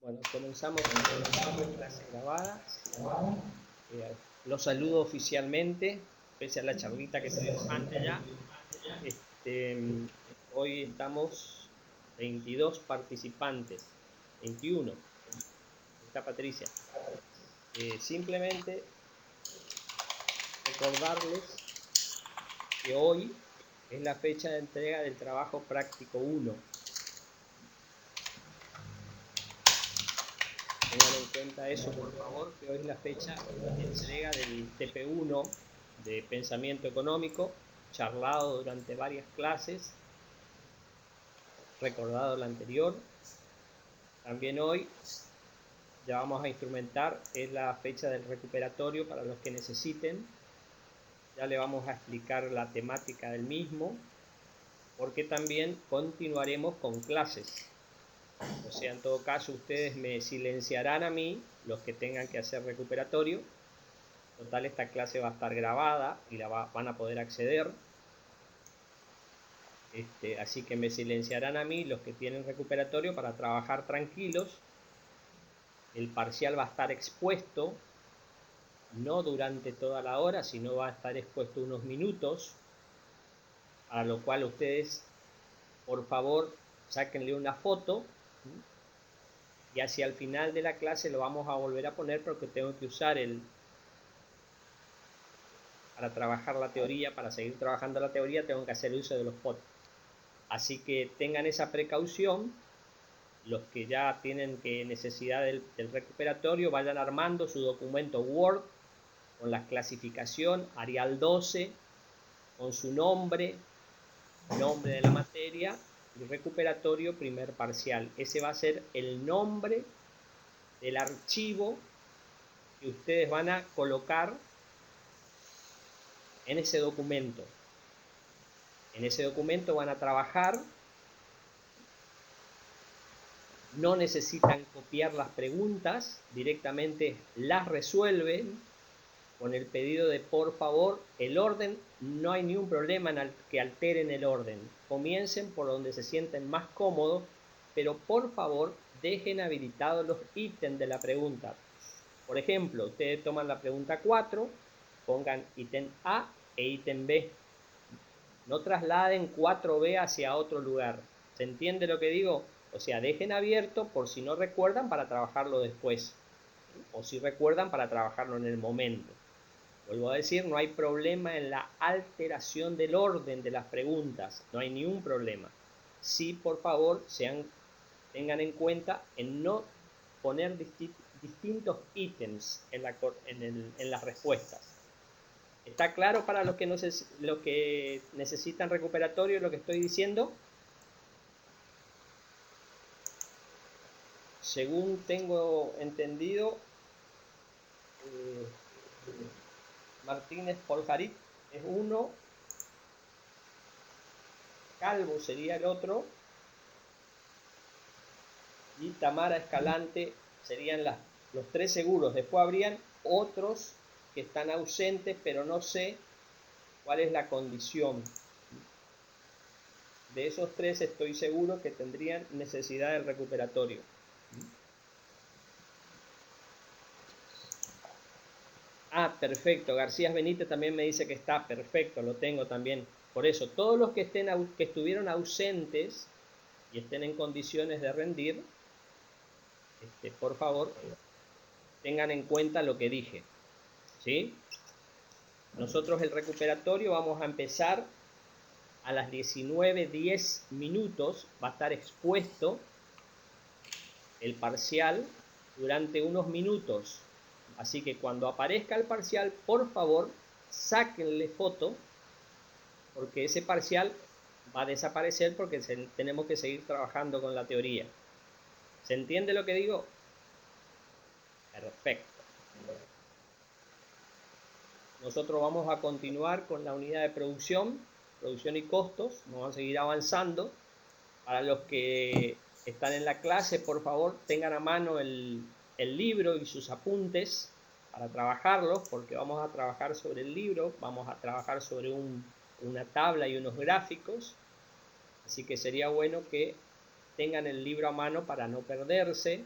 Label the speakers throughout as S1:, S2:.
S1: Bueno, comenzamos con clase grabada. Los saludo oficialmente, pese a la charlita que tuvimos antes ya. Hoy estamos 22 participantes, 21. Está Patricia. Simplemente recordarles que hoy es la fecha de entrega del trabajo práctico 1. Tengan en cuenta eso, por favor, que hoy es la fecha de entrega del TP1 de Pensamiento Económico, charlado durante varias clases, recordado la anterior. También hoy ya vamos a instrumentar, es la fecha del recuperatorio para los que necesiten. Ya le vamos a explicar la temática del mismo, porque también continuaremos con clases. O sea, en todo caso, ustedes me silenciarán a mí, los que tengan que hacer recuperatorio. Total, esta clase va a estar grabada y van a poder acceder. Así que me silenciarán a mí los que tienen recuperatorio para trabajar tranquilos. El parcial va a estar expuesto, no durante toda la hora, sino va a estar expuesto unos minutos, a lo cual ustedes, por favor, sáquenle una foto, y hacia el final de la clase lo vamos a volver a poner porque tengo que usar para trabajar la teoría, para seguir trabajando la teoría, tengo que hacer uso de los fotos. Así que tengan esa precaución. Los que ya tienen necesidad del recuperatorio, vayan armando su documento Word con la clasificación Arial 12, con su nombre de la materia y recuperatorio primer parcial. Ese va a ser el nombre del archivo que ustedes van a colocar en ese documento. En ese documento van a trabajar. No necesitan copiar las preguntas, directamente las resuelven con el pedido de por favor, el orden, no hay ningún problema en que alteren el orden. Comiencen por donde se sienten más cómodos, pero por favor dejen habilitados los ítems de la pregunta. Por ejemplo, ustedes toman la pregunta 4, pongan ítem A e ítem B. No trasladen 4B hacia otro lugar. ¿Se entiende lo que digo? O sea, dejen abierto por si no recuerdan para trabajarlo después. O si recuerdan para trabajarlo en el momento. Vuelvo a decir, no hay problema en la alteración del orden de las preguntas. No hay ningún problema. Sí, por favor, tengan en cuenta en no poner distintos ítems en las respuestas. ¿Está claro para los que necesitan recuperatorio lo que estoy diciendo? Según tengo entendido, Martínez Poljarit es uno, Calvo sería el otro, y Tamara Escalante serían los tres seguros. Después habrían otros que están ausentes, pero no sé cuál es la condición. De esos tres estoy seguro que tendrían necesidad del recuperatorio. Ah, perfecto. García Benítez también me dice que está perfecto, lo tengo también. Por eso, todos los que estuvieron ausentes y estén en condiciones de rendir, por favor, tengan en cuenta lo que dije. ¿Sí? Nosotros el recuperatorio vamos a empezar a las 19:10 minutos. Va a estar expuesto el parcial durante unos minutos. Así que cuando aparezca el parcial, por favor, sáquenle foto, porque ese parcial va a desaparecer porque tenemos que seguir trabajando con la teoría. ¿Se entiende lo que digo? Perfecto. Nosotros vamos a continuar con la unidad de producción y costos. Vamos a seguir avanzando. Para los que están en la clase, por favor, tengan a mano el libro y sus apuntes para trabajarlos, porque vamos a trabajar sobre el libro, vamos a trabajar sobre una tabla y unos gráficos. Así que sería bueno que tengan el libro a mano para no perderse.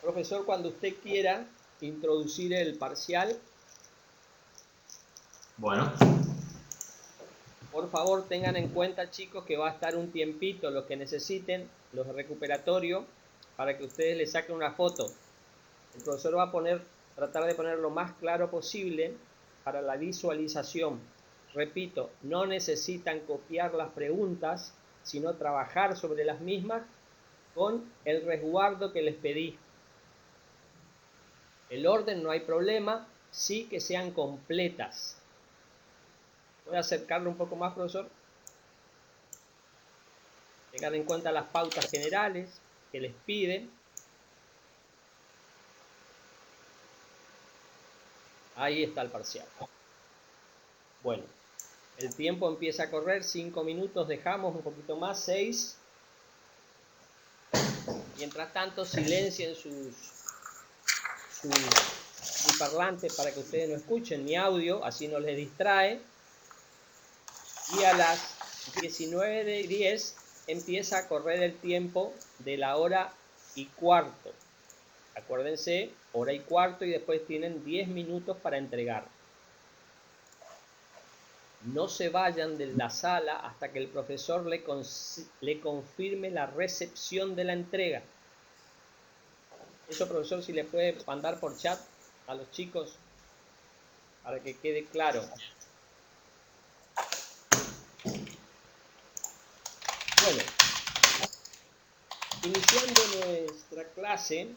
S1: Profesor, cuando usted quiera introducir el parcial,
S2: Bueno,
S1: por favor tengan en cuenta, chicos, que va a estar un tiempito los que necesiten, los recuperatorios, para que ustedes le saquen una foto. El profesor va a tratar de poner lo más claro posible para la visualización. Repito, no necesitan copiar las preguntas, sino trabajar sobre las mismas con el resguardo que les pedí. El orden no hay problema, sí que sean completas. Voy a acercarlo un poco más, profesor. Tengan en cuenta las pautas generales que les piden. Ahí está el parcial. Bueno, el tiempo empieza a correr, 5 minutos, dejamos un poquito más, 6. Mientras tanto, silencien sus parlantes para que ustedes no escuchen mi audio, así no les distrae. Y a las 19:10 empieza a correr el tiempo de la 1:15. Acuérdense, 1:15 y después tienen 10 minutos para entregar. No se vayan de la sala hasta que el profesor le confirme la recepción de la entrega. Eso, profesor, si le puede mandar por chat a los chicos para que quede claro. Bueno, iniciando nuestra clase,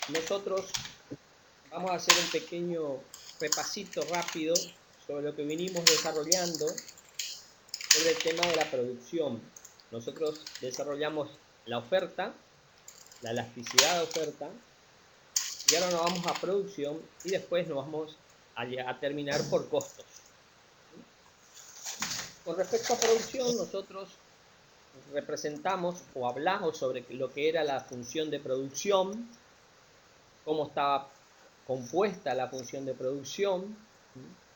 S1: nosotros vamos a hacer un pequeño repasito rápido sobre lo que vinimos desarrollando sobre el tema de la producción. Nosotros desarrollamos la oferta, la elasticidad de oferta, y ahora nos vamos a producción y después nos vamos a terminar por costos. Con respecto a producción, nosotros representamos o hablamos sobre lo que era la función de producción, cómo estaba compuesta la función de producción,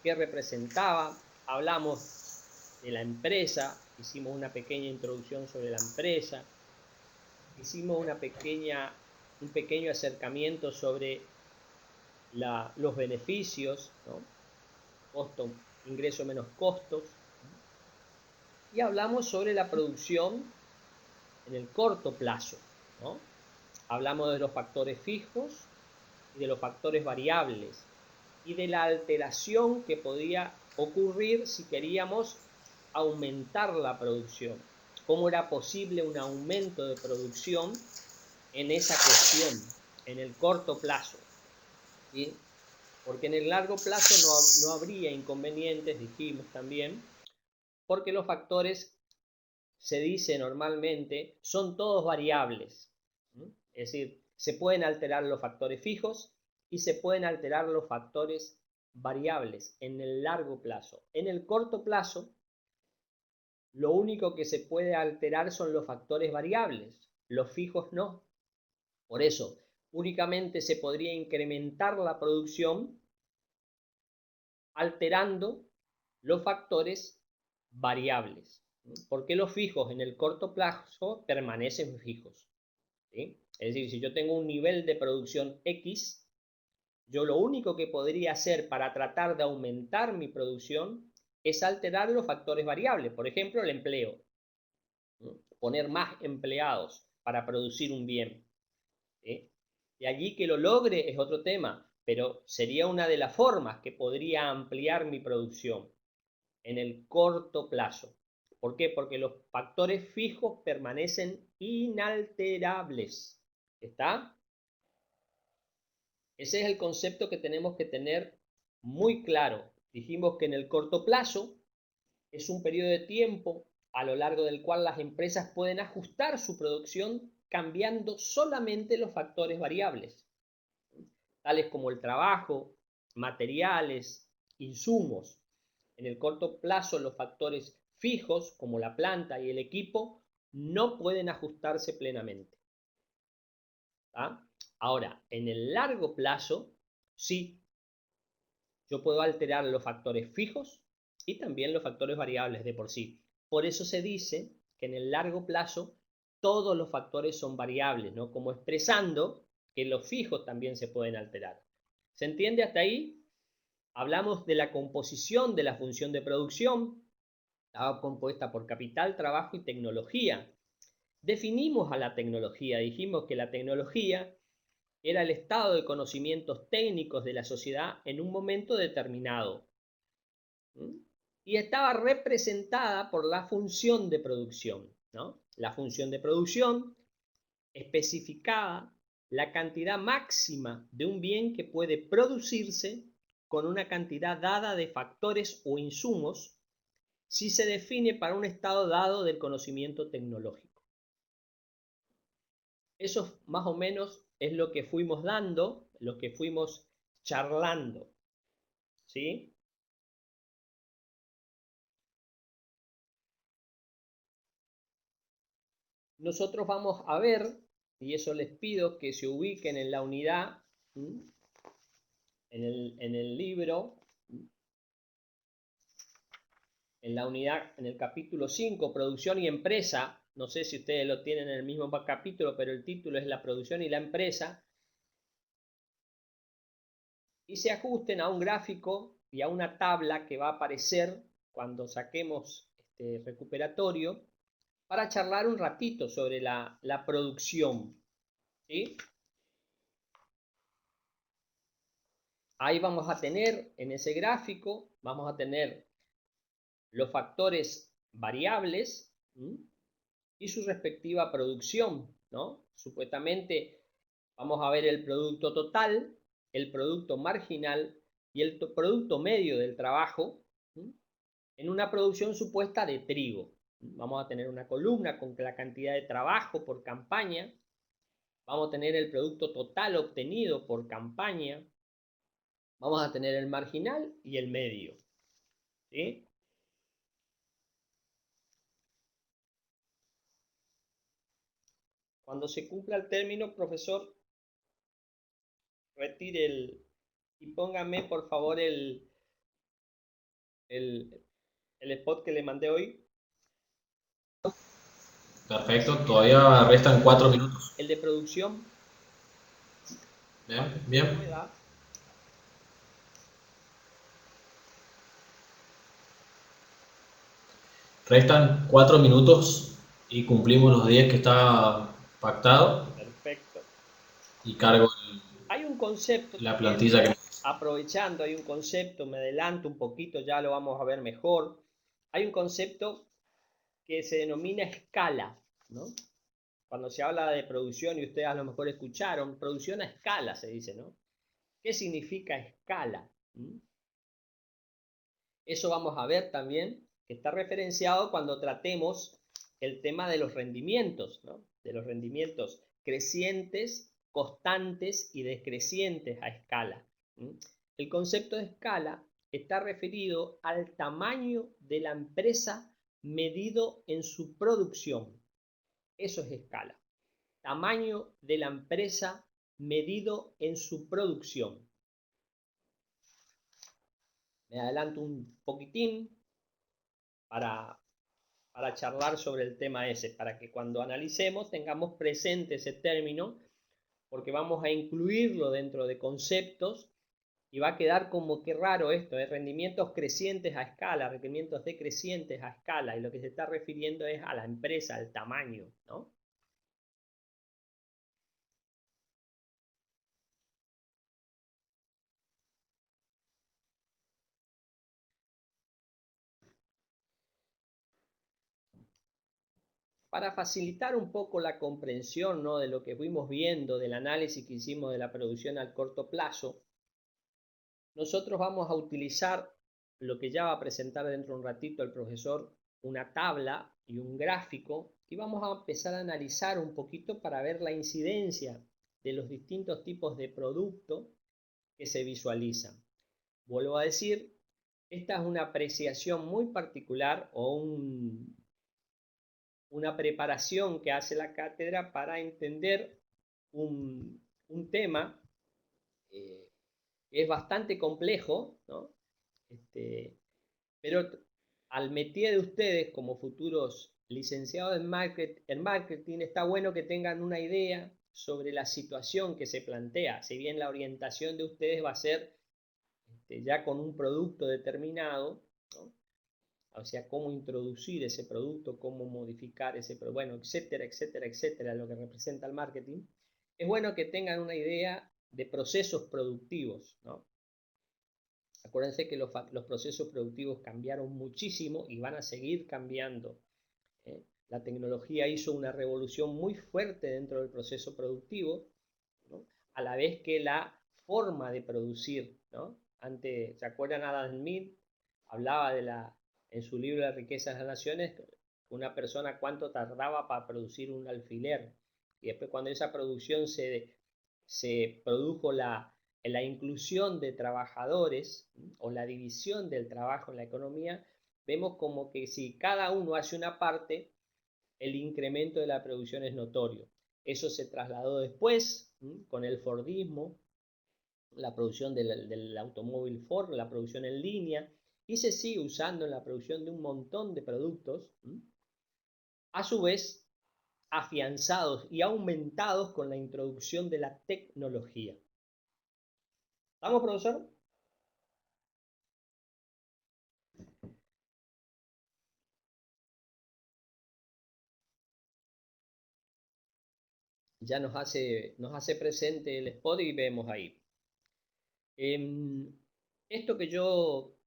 S1: qué representaba, hablamos de la empresa, hicimos una pequeña introducción sobre la empresa, hicimos un pequeño acercamiento sobre los beneficios, ¿no? Costo, ingreso menos costos, y hablamos sobre la producción en el corto plazo, ¿no? Hablamos de los factores fijos y de los factores variables y de la alteración que podía ocurrir si queríamos aumentar la producción. ¿Cómo era posible un aumento de producción en esa cuestión, en el corto plazo? ¿Sí? Porque en el largo plazo no habría inconvenientes, dijimos también, porque los factores, se dice normalmente, son todos variables. Es decir, se pueden alterar los factores fijos y se pueden alterar los factores variables en el largo plazo. En el corto plazo, lo único que se puede alterar son los factores variables, los fijos no. Por eso, únicamente se podría incrementar la producción alterando los factores variables. Porque los fijos en el corto plazo permanecen fijos. ¿Sí? Es decir, si yo tengo un nivel de producción X, yo lo único que podría hacer para tratar de aumentar mi producción es alterar los factores variables. Por ejemplo, el empleo. ¿No? Poner más empleados para producir un bien. ¿Sí? Y allí que lo logre es otro tema, pero sería una de las formas que podría ampliar mi producción en el corto plazo. ¿Por qué? Porque los factores fijos permanecen inalterables. ¿Está? Ese es el concepto que tenemos que tener muy claro. Dijimos que en el corto plazo es un periodo de tiempo a lo largo del cual las empresas pueden ajustar su producción cambiando solamente los factores variables, tales como el trabajo, materiales, insumos. En el corto plazo, los factores fijos, como la planta y el equipo, no pueden ajustarse plenamente. ¿Ah? Ahora, en el largo plazo, sí, yo puedo alterar los factores fijos y también los factores variables de por sí. Por eso se dice que en el largo plazo todos los factores son variables, ¿no? Como expresando que los fijos también se pueden alterar. ¿Se entiende hasta ahí? Hablamos de la composición de la función de producción, estaba compuesta por capital, trabajo y tecnología. Definimos a la tecnología, dijimos que la tecnología era el estado de conocimientos técnicos de la sociedad en un momento determinado. Y estaba representada por la función de producción, ¿no? La función de producción especificaba la cantidad máxima de un bien que puede producirse con una cantidad dada de factores o insumos si se define para un estado dado del conocimiento tecnológico. Eso más o menos es lo que fuimos dando, lo que fuimos charlando, ¿sí? Nosotros vamos a ver, y eso les pido que se ubiquen en la unidad, en el libro, en la unidad, en el capítulo 5, producción y empresa. No sé si ustedes lo tienen en el mismo capítulo, pero el título es la producción y la empresa. Y se ajusten a un gráfico y a una tabla que va a aparecer cuando saquemos este recuperatorio para charlar un ratito sobre la producción, ¿sí? Ahí vamos a tener, en ese gráfico, vamos a tener los factores variables y su respectiva producción, ¿no? Supuestamente vamos a ver el producto total, el producto marginal y el producto medio del trabajo en una producción supuesta de trigo. Vamos a tener una columna con la cantidad de trabajo por campaña, vamos a tener el producto total obtenido por campaña, vamos a tener el marginal y el medio, ¿sí? Cuando se cumpla el término, profesor, retire y póngame por favor el, el spot que le mandé hoy.
S2: Perfecto, todavía restan 4 minutos.
S1: El de producción.
S2: Bien, bien.
S1: Pueda.
S2: Restan 4 minutos y cumplimos los 10 que está pactado
S1: Perfecto.
S2: y cargo
S1: Hay un concepto
S2: la
S1: también,
S2: plantilla que...
S1: aprovechando, hay un concepto, me adelanto un poquito, ya lo vamos a ver mejor. Hay un concepto que se denomina escala, ¿no? Cuando se habla de producción, y ustedes a lo mejor escucharon, producción a escala se dice, ¿no? ¿Qué significa escala? Eso vamos a ver también, que está referenciado cuando tratemos el tema de los rendimientos, ¿no? De los rendimientos crecientes, constantes y decrecientes a escala. El concepto de escala está referido al tamaño de la empresa medido en su producción. Eso es escala. Tamaño de la empresa medido en su producción. Me adelanto un poquitín para, para charlar sobre el tema ese, para que cuando analicemos tengamos presente ese término, porque vamos a incluirlo dentro de conceptos y va a quedar como que raro esto, rendimientos crecientes a escala, rendimientos decrecientes a escala, y lo que se está refiriendo es a la empresa, al tamaño, ¿no? Para facilitar un poco la comprensión, ¿no?, de lo que fuimos viendo, del análisis que hicimos de la producción al corto plazo, nosotros vamos a utilizar lo que ya va a presentar dentro de un ratito el profesor, una tabla y un gráfico, y vamos a empezar a analizar un poquito para ver la incidencia de los distintos tipos de producto que se visualizan. Vuelvo a decir, esta es una apreciación muy particular o una preparación que hace la cátedra para entender un tema que es bastante complejo, ¿no? Pero al métier de ustedes como futuros licenciado en marketing, está bueno que tengan una idea sobre la situación que se plantea. Si bien la orientación de ustedes va a ser ya con un producto determinado, ¿no? O sea, cómo introducir ese producto, cómo modificar ese producto, bueno, etcétera, etcétera, etcétera, lo que representa el marketing. Es bueno que tengan una idea de procesos productivos, ¿no? Acuérdense que los procesos productivos cambiaron muchísimo y van a seguir cambiando. La tecnología hizo una revolución muy fuerte dentro del proceso productivo, ¿no? A la vez que la forma de producir, ¿no? Antes, ¿se acuerdan? Adam Smith hablaba en su libro La riqueza de las naciones, una persona cuánto tardaba para producir un alfiler. Y después cuando esa producción se produjo la inclusión de trabajadores o la división del trabajo en la economía, vemos como que si cada uno hace una parte, el incremento de la producción es notorio. Eso se trasladó después con el Fordismo, la producción del automóvil Ford, la producción en línea, y se sigue usando en la producción de un montón de productos, a su vez afianzados y aumentados con la introducción de la tecnología. ¿Estamos, profesor? Ya nos hace presente el spot y vemos ahí. Esto que yo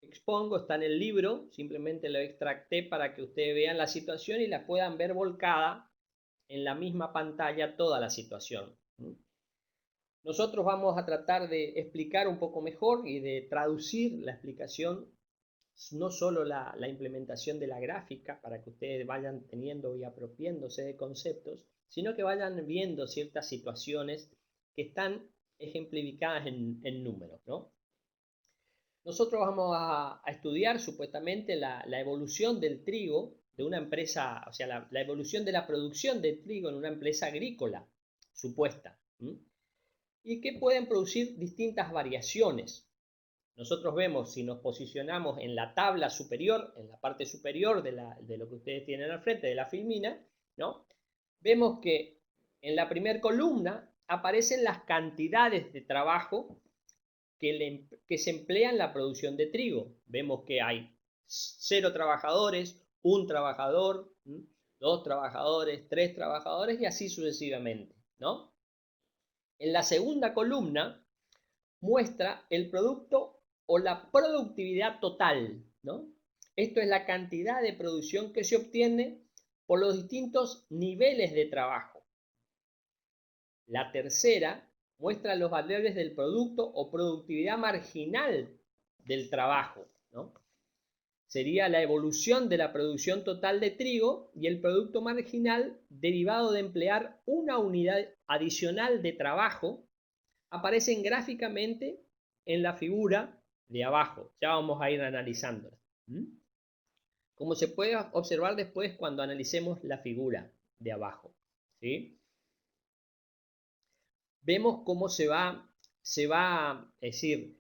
S1: expongo está en el libro, simplemente lo extracté para que ustedes vean la situación y la puedan ver volcada en la misma pantalla toda la situación. Nosotros vamos a tratar de explicar un poco mejor y de traducir la explicación, no solo la implementación de la gráfica, para que ustedes vayan teniendo y apropiándose de conceptos, sino que vayan viendo ciertas situaciones que están ejemplificadas en números, ¿no? Nosotros vamos a estudiar supuestamente la evolución del trigo de una empresa, o sea, la evolución de la producción de trigo en una empresa agrícola, supuesta, y que pueden producir distintas variaciones. Nosotros vemos, si nos posicionamos en la tabla superior, en la parte superior de lo que ustedes tienen al frente, de la filmina, ¿no? Vemos que en la primera columna aparecen las cantidades de trabajo que se emplea en la producción de trigo. Vemos que hay 0 trabajadores, 1 trabajador, 2 trabajadores, 3 trabajadores y así sucesivamente, ¿no? En la segunda columna muestra el producto o la productividad total, ¿no? Esto es la cantidad de producción que se obtiene por los distintos niveles de trabajo. La tercera muestra los valores del producto o productividad marginal del trabajo, ¿no? Sería la evolución de la producción total de trigo y el producto marginal derivado de emplear una unidad adicional de trabajo. Aparecen gráficamente en la figura de abajo. Ya vamos a ir analizándola. Como se puede observar después cuando analicemos la figura de abajo, ¿sí? Vemos cómo se va, es decir,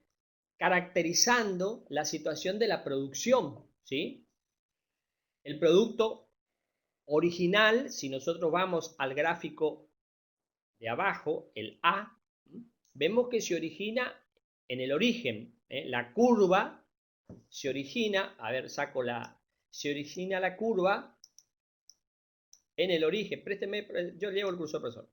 S1: caracterizando la situación de la producción, ¿sí? El producto original, si nosotros vamos al gráfico de abajo, el A, vemos que se origina en el origen, la curva se origina, a ver, se origina la curva en el origen, présteme, yo llevo el cursor, profesor,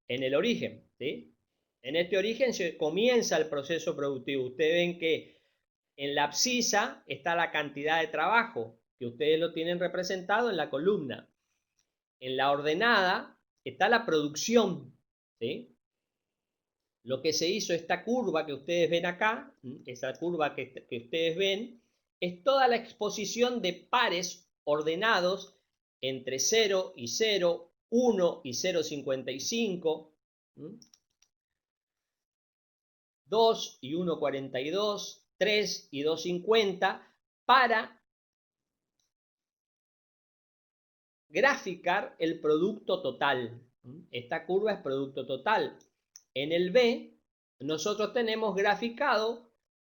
S1: en el origen, ¿sí? En este origen se comienza el proceso productivo. Ustedes ven que en la abscisa está la cantidad de trabajo, que ustedes lo tienen representado en la columna. En la ordenada está la producción, ¿sí? Lo que se hizo, esta curva que ustedes ven acá, esa curva que ustedes ven, es toda la exposición de pares ordenados entre 0 y 0, 1 y 0,55, 2 y 1,42, 3 y 2,50, para graficar el producto total. Esta curva es producto total. En el B, nosotros tenemos graficado,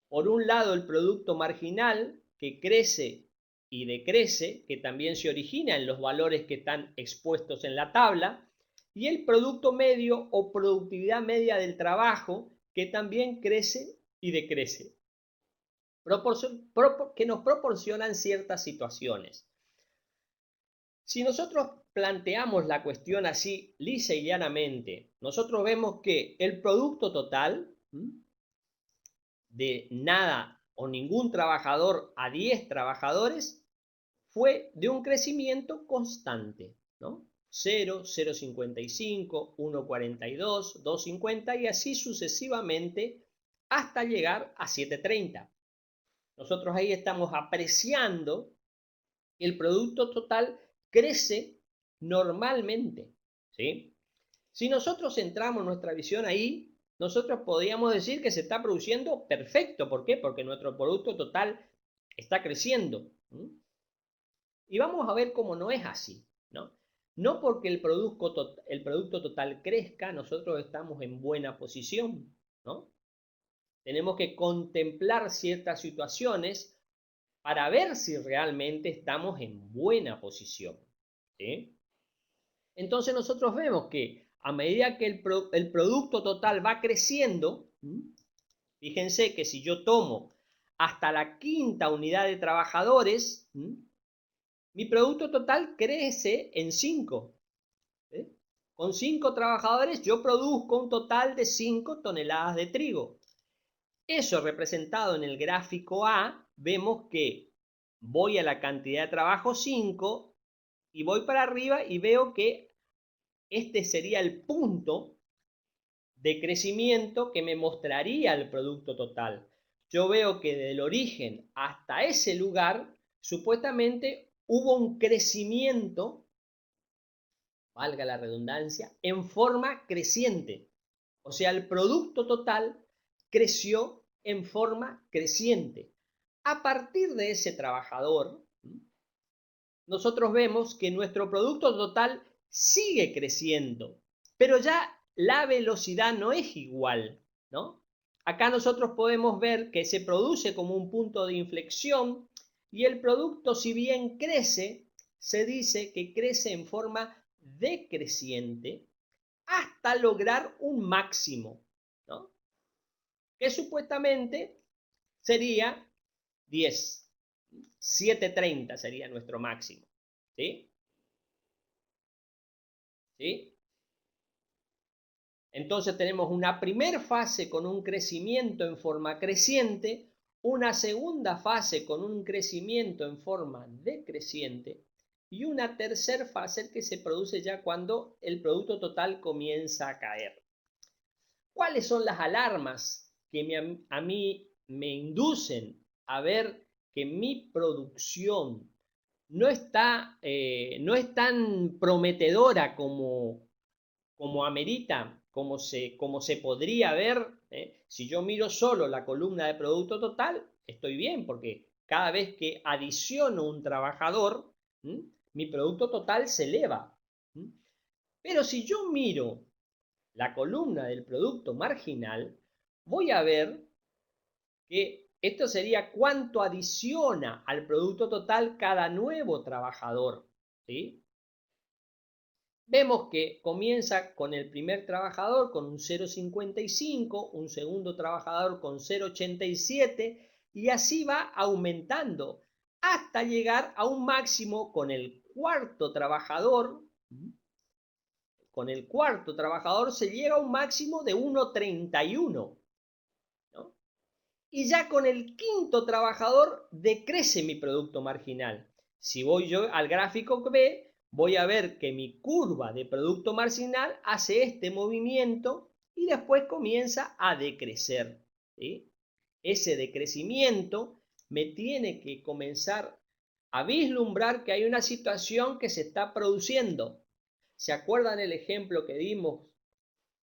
S1: por un lado, el producto marginal, que crece y decrece, que también se origina en los valores que están expuestos en la tabla, y el producto medio o productividad media del trabajo, que también crece y decrece, que nos proporcionan ciertas situaciones. Si nosotros planteamos la cuestión así lisa y llanamente, nosotros vemos que el producto total de nada o ningún trabajador a 10 trabajadores fue de un crecimiento constante, ¿no? 0, 0,55, 1,42, 2,50 y así sucesivamente hasta llegar a 7,30. Nosotros ahí estamos apreciando que el producto total crece normalmente, ¿sí? Si nosotros centramos nuestra visión ahí, nosotros podríamos decir que se está produciendo perfecto. ¿Por qué? Porque nuestro producto total está creciendo. Y vamos a ver cómo no es así, ¿no? No porque el producto total crezca, nosotros estamos en buena posición, ¿no? Tenemos que contemplar ciertas situaciones para ver si realmente estamos en buena posición, ¿sí? Entonces nosotros vemos que a medida que el producto total va creciendo, fíjense que si yo tomo hasta la quinta unidad de trabajadores, mi producto total crece en 5. ¿Eh? Con 5 trabajadores yo produzco un total de 5 toneladas de trigo. Eso representado en el gráfico A, vemos que voy a la cantidad de trabajo 5 y voy para arriba y veo que este sería el punto de crecimiento que me mostraría el producto total. Yo veo que desde el origen hasta ese lugar, supuestamente hubo un crecimiento, valga la redundancia, en forma creciente. O sea, el producto total creció en forma creciente. A partir de ese trabajador, nosotros vemos que nuestro producto total sigue creciendo, pero ya la velocidad no es igual, ¿no? Acá nosotros podemos ver que se produce como un punto de inflexión y el producto, si bien crece, se dice que crece en forma decreciente hasta lograr un máximo, ¿no? Que supuestamente sería 10. 7,30 sería nuestro máximo, ¿sí? ¿Sí? Entonces tenemos una primera fase con un crecimiento en forma creciente, una segunda fase con un crecimiento en forma decreciente y una tercera fase que se produce ya cuando el producto total comienza a caer. ¿Cuáles son las alarmas que a mí me inducen a ver que mi producción no es tan prometedora como amerita, como se podría ver? Si yo miro solo la columna de producto total, estoy bien, porque cada vez que adiciono un trabajador, mi producto total se eleva. Pero si yo miro la columna del producto marginal, voy a ver que esto sería cuánto adiciona al producto total cada nuevo trabajador, ¿sí? Vemos que comienza con el primer trabajador con un 0,55, un segundo trabajador con 0,87 y así va aumentando hasta llegar a un máximo con el cuarto trabajador. Con el cuarto trabajador se llega a un máximo de 1,31, ¿no? Y ya con el quinto trabajador decrece mi producto marginal. Si voy yo al gráfico B, voy a ver que mi curva de producto marginal hace este movimiento y después comienza a decrecer, ¿sí? Ese decrecimiento me tiene que comenzar a vislumbrar que hay una situación que se está produciendo. ¿Se acuerdan el ejemplo que dimos,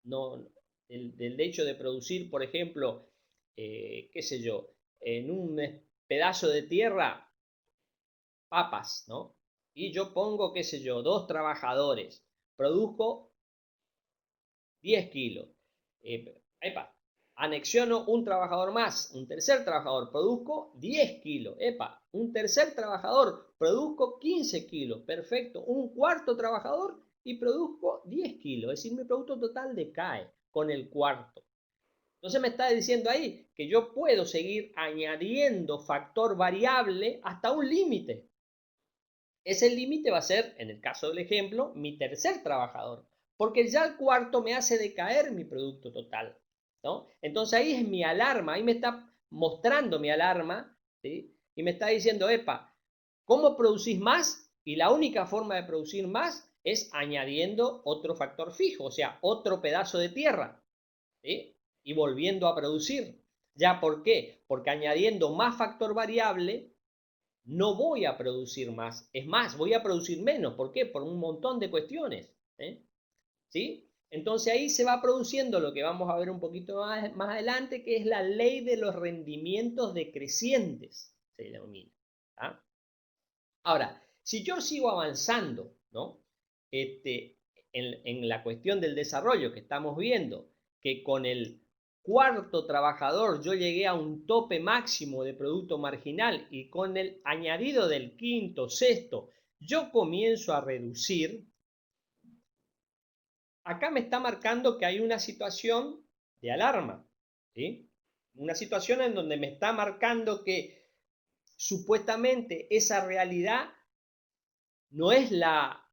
S1: no, del hecho de producir, por ejemplo, qué sé yo, en un pedazo de tierra, papas, ¿no? Y yo pongo, qué sé yo, 2 trabajadores, produzco 10 kilos. Epa, Anexiono un trabajador más, un tercer trabajador, produzco 10 kilos. Epa, un tercer trabajador, produzco 15 kilos. Perfecto. Un cuarto trabajador y produzco 10 kilos. Es decir, mi producto total decae con el cuarto. Entonces me está diciendo ahí que yo puedo seguir añadiendo factor variable hasta un límite. Ese límite va a ser, en el caso del ejemplo, mi tercer trabajador, porque ya el cuarto me hace decaer mi producto total, ¿no? Entonces ahí es mi alarma, ahí me está mostrando mi alarma, ¿sí? Y me está diciendo, epa, ¿cómo producís más? Y la única forma de producir más es añadiendo otro factor fijo, o sea, otro pedazo de tierra, ¿sí? Y volviendo a producir. ¿Ya por qué? Porque añadiendo más factor variable no voy a producir más. Es más, voy a producir menos. ¿Por qué? Por un montón de cuestiones. ¿Sí? Entonces ahí se va produciendo lo que vamos a ver un poquito más adelante, que es la ley de los rendimientos decrecientes, se denomina. ¿Ah? Ahora, si yo sigo avanzando, ¿no? En la cuestión del desarrollo que estamos viendo, que con el cuarto trabajador yo llegué a un tope máximo de producto marginal y con el añadido del quinto, sexto, yo comienzo a reducir, acá me está marcando que hay una situación de alarma, ¿sí? Una situación en donde me está marcando que supuestamente esa realidad no es la,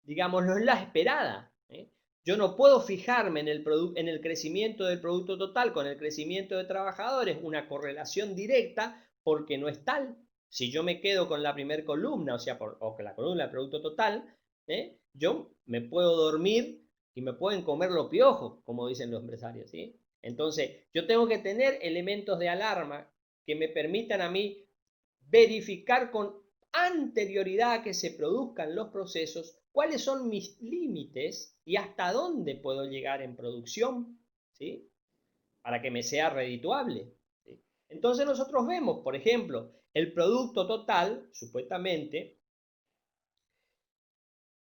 S1: digamos, no es la esperada. Yo no puedo fijarme en el crecimiento del producto total con el crecimiento de trabajadores, una correlación directa, porque no es tal. Si yo me quedo con la primera columna, o sea, o con la columna del producto total, yo me puedo dormir y me pueden comer los piojos, como dicen los empresarios, ¿sí? Entonces, yo tengo que tener elementos de alarma que me permitan a mí verificar con anterioridad a que se produzcan los procesos cuáles son mis límites y hasta dónde puedo llegar en producción, ¿sí? Para que me sea redituable, ¿sí? Entonces nosotros vemos, por ejemplo, el producto total, supuestamente,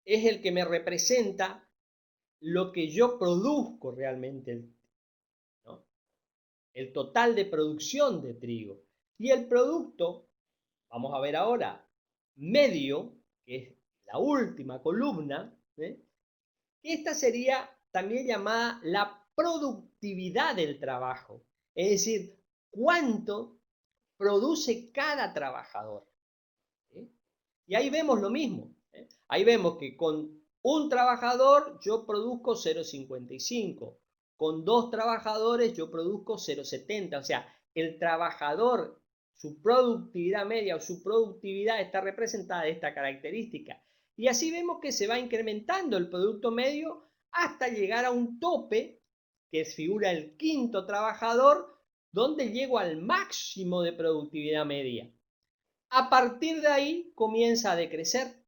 S1: es el que me representa lo que yo produzco realmente, ¿no? El total de producción de trigo. Y el producto, vamos a ver ahora, medio, que es la última columna, esta sería también llamada la productividad del trabajo, es decir, cuánto produce cada trabajador. ¿Sí? Y ahí vemos lo mismo. Ahí vemos que con un trabajador yo produzco 0,55, con dos trabajadores yo produzco 0,70, o sea, el trabajador, su productividad media o su productividad está representada de esta característica. Y así vemos que se va incrementando el producto medio hasta llegar a un tope, que figura el quinto trabajador, donde llego al máximo de productividad media. A partir de ahí comienza a decrecer.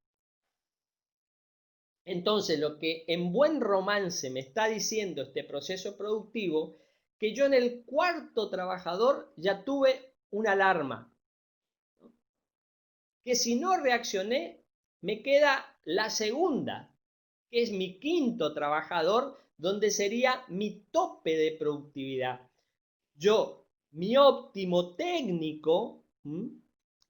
S1: Entonces, lo que en buen romance me está diciendo este proceso productivo, que yo en el cuarto trabajador ya tuve una alarma, ¿no? Que si no reaccioné, me queda la segunda, que es mi quinto trabajador, donde sería mi tope de productividad. Yo, mi óptimo técnico,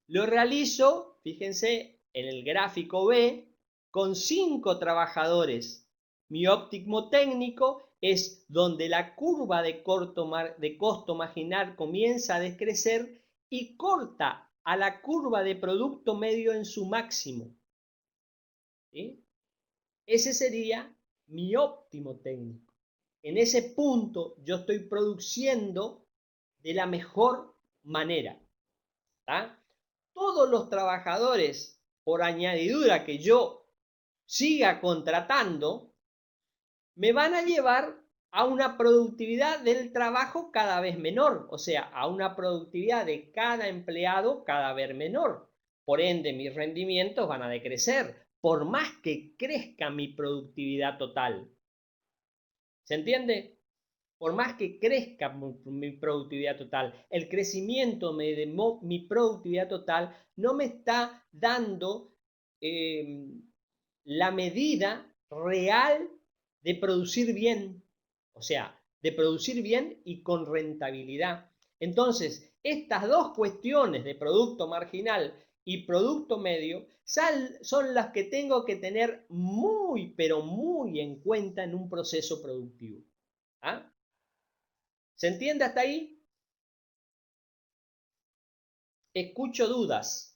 S1: lo realizo, fíjense, en el gráfico B, con 5 trabajadores. Mi óptimo técnico es donde la curva de costo marginal comienza a decrecer y corta a la curva de producto medio en su máximo. ¿Sí? Ese sería mi óptimo técnico. En ese punto yo estoy produciendo de la mejor manera. ¿Tá? Todos los trabajadores, por añadidura que yo siga contratando, me van a llevar a una productividad del trabajo cada vez menor, o sea, a una productividad de cada empleado cada vez menor. Por ende, mis rendimientos van a decrecer, por más que crezca mi productividad total. ¿Se entiende? Por más que crezca mi productividad total, el crecimiento de mi productividad total no me está dando la medida real de producir bien. O sea, de producir bien y con rentabilidad. Entonces, estas dos cuestiones de producto marginal y producto medio son las que tengo que tener muy, pero muy en cuenta en un proceso productivo. ¿Ah? ¿Se entiende hasta ahí? Escucho dudas.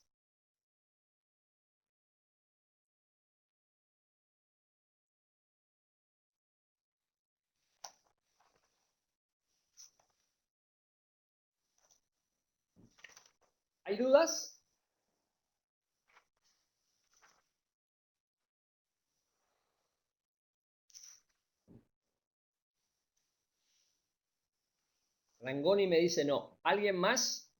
S1: ¿Hay dudas? Rangoni me dice no. ¿Alguien más?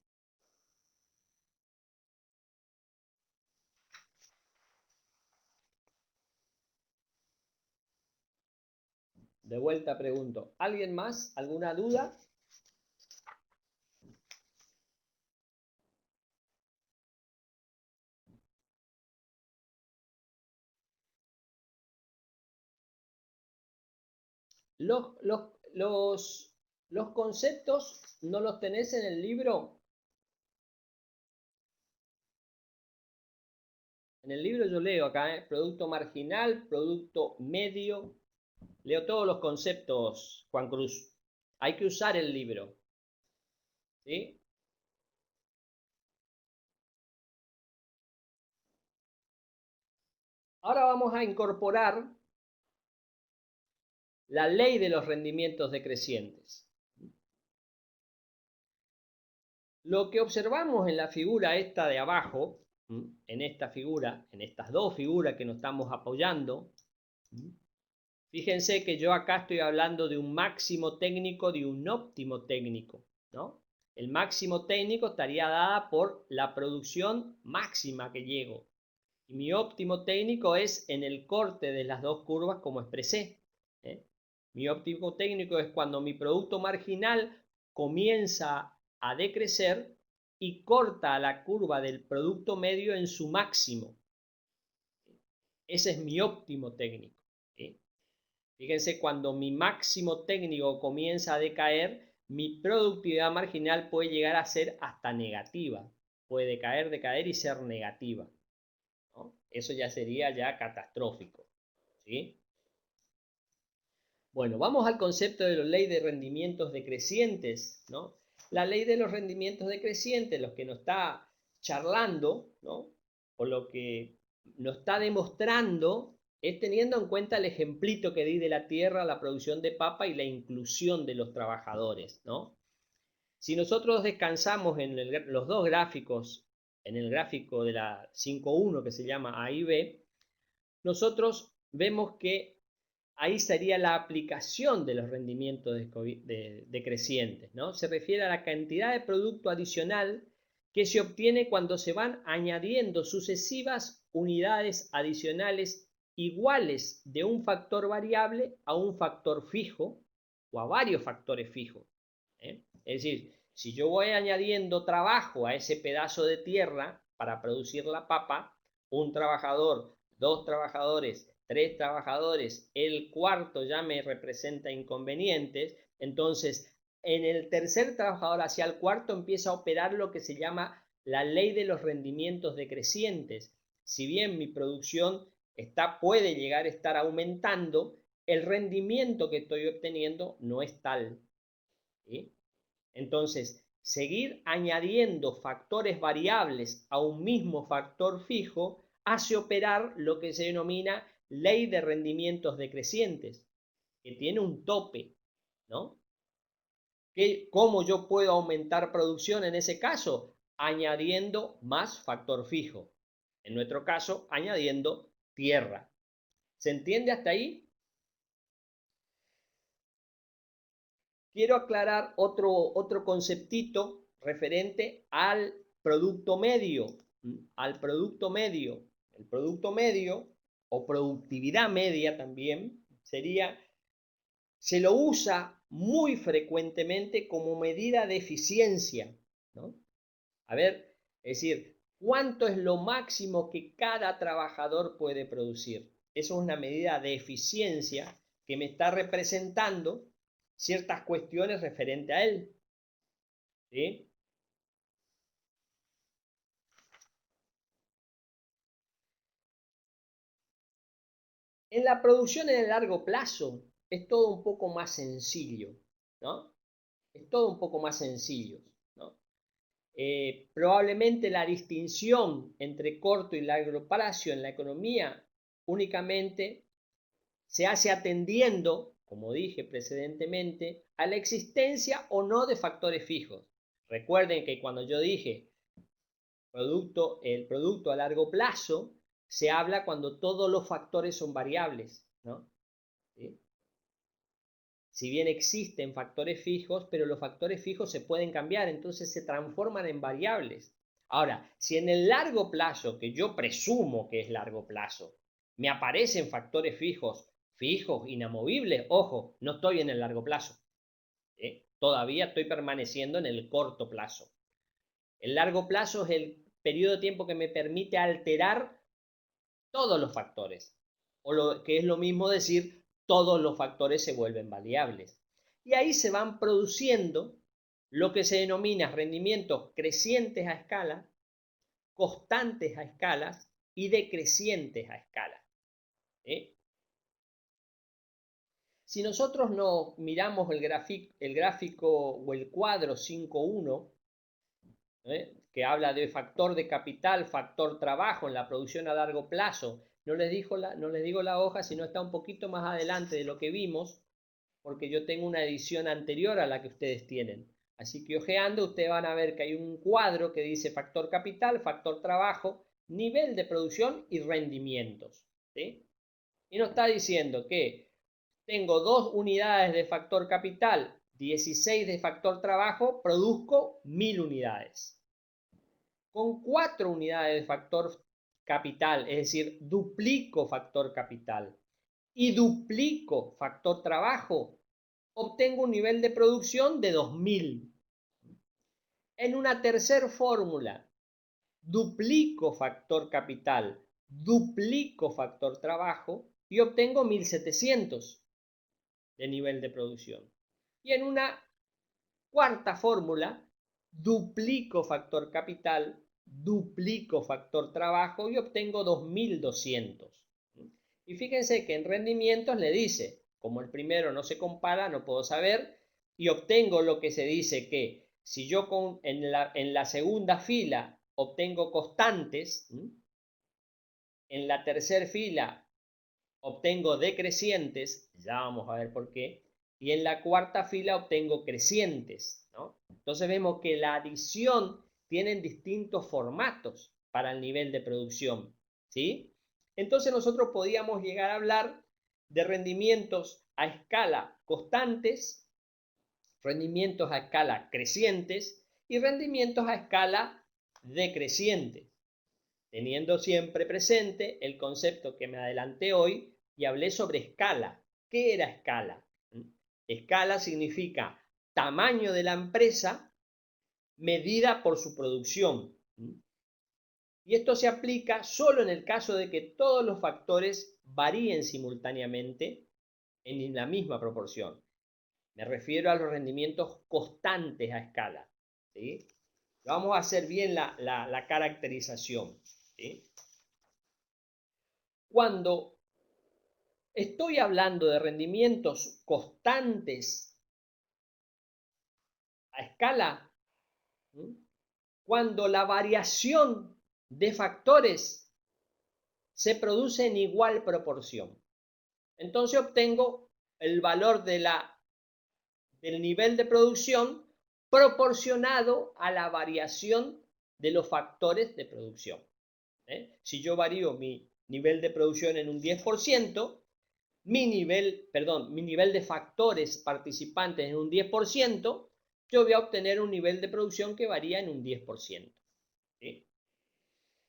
S1: De vuelta pregunto. ¿Alguien más? ¿Alguna duda? Los, los, los conceptos no los tenés en el libro. En el libro yo leo acá, producto marginal, producto medio. Leo todos los conceptos, Juan Cruz. Hay que usar el libro. ¿Sí? Ahora vamos a incorporar la ley de los rendimientos decrecientes. Lo que observamos en la figura esta de abajo, en esta figura, en estas dos figuras que nos estamos apoyando, fíjense que yo acá estoy hablando de un máximo técnico, de un óptimo técnico, ¿no? El máximo técnico estaría dada por la producción máxima que llego. Y mi óptimo técnico es en el corte de las dos curvas como expresé. ¿eh? Mi óptimo técnico es cuando mi producto marginal comienza a decrecer y corta la curva del producto medio en su máximo. Ese es mi óptimo técnico. ¿sí? Fíjense, cuando mi máximo técnico comienza a decaer, mi productividad marginal puede llegar a ser hasta negativa. Puede decaer y ser negativa. ¿no? Eso ya sería ya catastrófico. ¿sí? Bueno, vamos al concepto de la ley de rendimientos decrecientes. ¿no? La ley de los rendimientos decrecientes, lo que nos está charlando, ¿no? o lo que nos está demostrando, es teniendo en cuenta el ejemplito que di de la tierra, la producción de papa y la inclusión de los trabajadores. ¿no? Si nosotros descansamos en los dos gráficos, en el gráfico de la 5.1 que se llama A y B, nosotros vemos que ahí sería la aplicación de los rendimientos decrecientes, ¿no? Se refiere a la cantidad de producto adicional que se obtiene cuando se van añadiendo sucesivas unidades adicionales iguales de un factor variable a un factor fijo o a varios factores fijos. Es decir, si yo voy añadiendo trabajo a ese pedazo de tierra para producir la papa, un trabajador, dos trabajadores, tres trabajadores, el cuarto ya me representa inconvenientes, entonces en el tercer trabajador hacia el cuarto empieza a operar lo que se llama la ley de los rendimientos decrecientes. Si bien mi producción puede llegar a estar aumentando, el rendimiento que estoy obteniendo no es tal. ¿sí? Entonces, seguir añadiendo factores variables a un mismo factor fijo hace operar lo que se denomina ley de rendimientos decrecientes, que tiene un tope, ¿no? ¿Cómo yo puedo aumentar producción en ese caso? Añadiendo más factor fijo. En nuestro caso, añadiendo tierra. ¿Se entiende hasta ahí? Quiero aclarar otro conceptito referente al producto medio. Al producto medio. El producto medio o productividad media también se lo usa muy frecuentemente como medida de eficiencia. ¿no? A ver, es decir, ¿cuánto es lo máximo que cada trabajador puede producir? Eso es una medida de eficiencia que me está representando ciertas cuestiones referentes a él. ¿Sí? En la producción en el largo plazo es todo un poco más sencillo, ¿no? Es todo un poco más sencillo, ¿no? Probablemente la distinción entre corto y largo plazo en la economía únicamente se hace atendiendo, como dije precedentemente, a la existencia o no de factores fijos. Recuerden que cuando yo dije el producto a largo plazo, se habla cuando todos los factores son variables, ¿no? ¿Sí? Si bien existen factores fijos, pero los factores fijos se pueden cambiar, entonces se transforman en variables. Ahora, si en el largo plazo, que yo presumo que es largo plazo, me aparecen factores fijos, inamovibles, ojo, no estoy en el largo plazo. Todavía estoy permaneciendo en el corto plazo. El largo plazo es el periodo de tiempo que me permite alterar todos los factores, o lo que es lo mismo decir, todos los factores se vuelven variables. Y ahí se van produciendo lo que se denomina rendimientos crecientes a escala, constantes a escalas y decrecientes a escala. Si nosotros nos miramos el gráfico o el cuadro 5.1, que habla de factor de capital, factor trabajo en la producción a largo plazo. No les digo la hoja, sino está un poquito más adelante de lo que vimos, porque yo tengo una edición anterior a la que ustedes tienen. Así que ojeando, ustedes van a ver que hay un cuadro que dice factor capital, factor trabajo, nivel de producción y rendimientos. ¿Sí? Y nos está diciendo que tengo 2 unidades de factor capital, 16 de factor trabajo, produzco 1000 unidades. Con 4 unidades de factor capital, es decir, duplico factor capital y duplico factor trabajo, obtengo un nivel de producción de 2000. En una tercera fórmula, duplico factor capital, duplico factor trabajo y obtengo 1700 de nivel de producción. Y en una cuarta fórmula, duplico factor capital, duplico factor trabajo y obtengo 2200. Y fíjense que en rendimientos le dice, como el primero no se compara, no puedo saber, y obtengo lo que se dice que si yo en la segunda fila obtengo constantes, en la tercera fila obtengo decrecientes, ya vamos a ver por qué, y en la cuarta fila obtengo crecientes, ¿no? Entonces vemos que la adición tiene distintos formatos para el nivel de producción, ¿sí? Entonces nosotros podíamos llegar a hablar de rendimientos a escala constantes, rendimientos a escala crecientes y rendimientos a escala decrecientes, teniendo siempre presente el concepto que me adelanté hoy y hablé sobre escala. ¿Qué era escala? Escala significa tamaño de la empresa medida por su producción. Y esto se aplica solo en el caso de que todos los factores varíen simultáneamente en la misma proporción. Me refiero a los rendimientos constantes a escala. ¿Sí? Vamos a hacer bien la caracterización. ¿Sí? Cuando estoy hablando de rendimientos constantes a escala, cuando la variación de factores se produce en igual proporción. Entonces obtengo el valor del nivel de producción proporcionado a la variación de los factores de producción. Si yo varío mi nivel de producción en un 10%, mi nivel de factores participantes en un 10%, yo voy a obtener un nivel de producción que varía en un 10%. ¿Sí?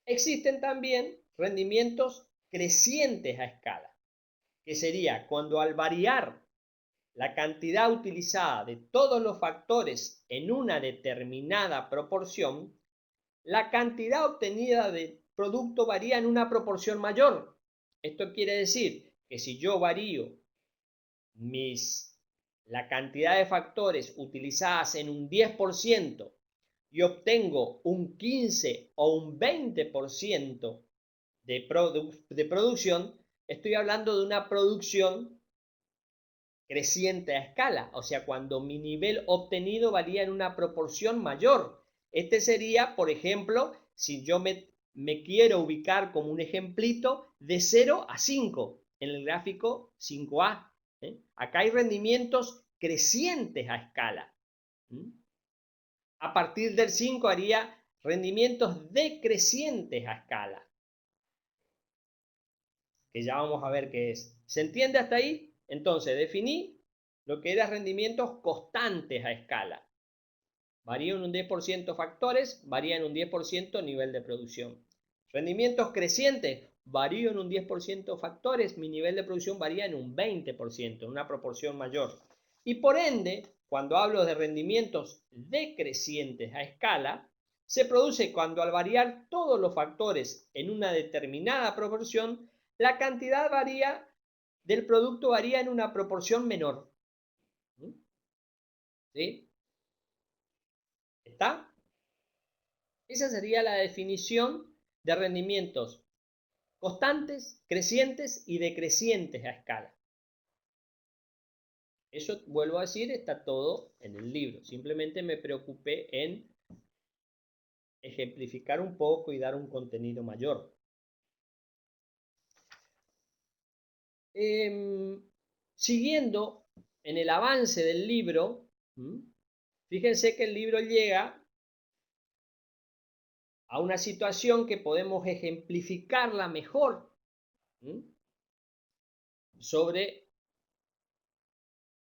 S1: Existen también rendimientos crecientes a escala, que sería cuando al variar la cantidad utilizada de todos los factores en una determinada proporción, la cantidad obtenida de producto varía en una proporción mayor. Esto quiere decir que si yo varío mis la cantidad de factores utilizadas en un 10% y obtengo un 15 o un 20% de producción, estoy hablando de una producción creciente a escala, o sea, cuando mi nivel obtenido varía en una proporción mayor. Este sería, por ejemplo, si yo me quiero ubicar como un ejemplito de 0 a 5 en el gráfico 5A. Acá hay rendimientos crecientes a escala. A partir del 5 haría rendimientos decrecientes a escala, que ya vamos a ver qué es. ¿Se entiende hasta ahí? Entonces, definí lo que eran rendimientos constantes a escala. Varía en un 10% factores, varía en un 10% nivel de producción. Rendimientos crecientes, varía en un 10% factores, mi nivel de producción varía en un 20%, en una proporción mayor. Y por ende, cuando hablo de rendimientos decrecientes a escala, se produce cuando al variar todos los factores en una determinada proporción, la cantidad del producto varía en una proporción menor. ¿Sí? ¿Está? Esa sería la definición de rendimientos constantes, crecientes y decrecientes a escala. Eso, vuelvo a decir, está todo en el libro. Simplemente me preocupé en ejemplificar un poco y dar un contenido mayor. Siguiendo en el avance del libro, fíjense que el libro llega a una situación que podemos ejemplificarla mejor sobre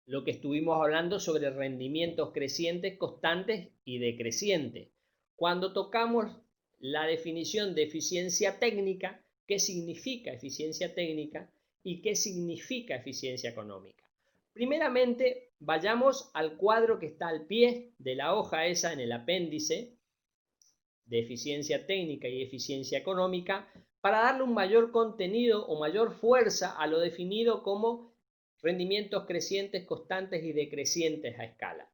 S1: lo que estuvimos hablando sobre rendimientos crecientes, constantes y decrecientes. Cuando tocamos la definición de eficiencia técnica, ¿qué significa eficiencia técnica y qué significa eficiencia económica? Primeramente, vayamos al cuadro que está al pie de la hoja esa en el apéndice de eficiencia técnica y eficiencia económica para darle un mayor contenido o mayor fuerza a lo definido como rendimientos crecientes, constantes y decrecientes a escala.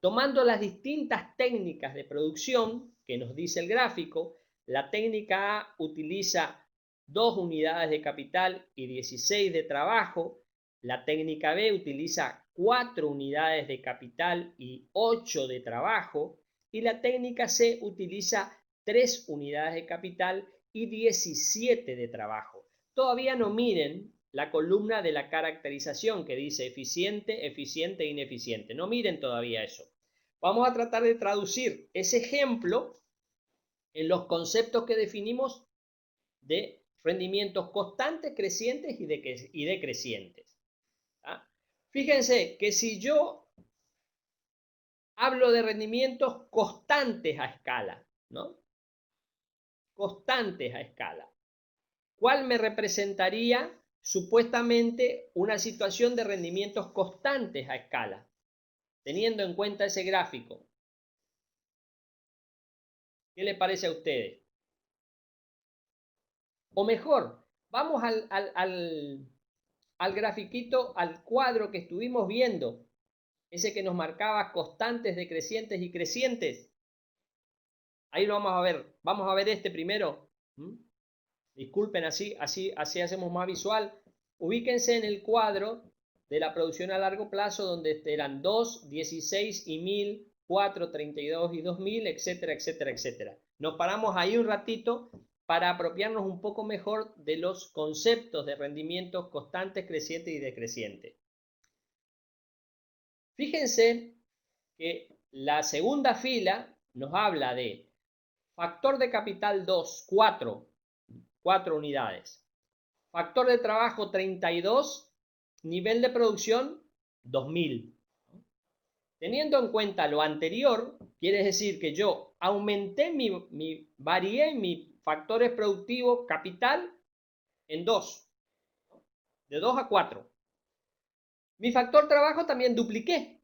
S1: Tomando las distintas técnicas de producción que nos dice el gráfico, la técnica A utiliza 2 unidades de capital y 16 de trabajo, la técnica B utiliza 4 unidades de capital y 8 de trabajo, y la técnica C utiliza 3 unidades de capital y 17 de trabajo. Todavía no miren la columna de la caracterización que dice eficiente, eficiente, ineficiente. No miren todavía eso. Vamos a tratar de traducir ese ejemplo en los conceptos que definimos de rendimientos constantes, crecientes y decrecientes. ¿Ah? Fíjense que si yo hablo de rendimientos constantes a escala, ¿no? Constantes a escala. ¿Cuál me representaría supuestamente una situación de rendimientos constantes a escala, teniendo en cuenta ese gráfico? ¿Qué le parece a ustedes? O mejor, vamos al grafiquito, al cuadro que estuvimos viendo, ese que nos marcaba constantes, decrecientes y crecientes. Ahí lo vamos a ver. Vamos a ver este primero. Disculpen, así hacemos más visual. Ubíquense en el cuadro de la producción a largo plazo, donde eran 2, 16 y 1000, 4, 32 y 2000, etcétera, etcétera, etcétera. Nos paramos ahí un ratito para apropiarnos un poco mejor de los conceptos de rendimientos constantes, crecientes y decrecientes. Fíjense que la segunda fila nos habla de factor de capital 2, 4 unidades. Factor de trabajo 32, nivel de producción 2000. Teniendo en cuenta lo anterior, quiere decir que yo aumenté varié mi factores productivos capital en 2, de 2 a 4. Mi factor trabajo también dupliqué,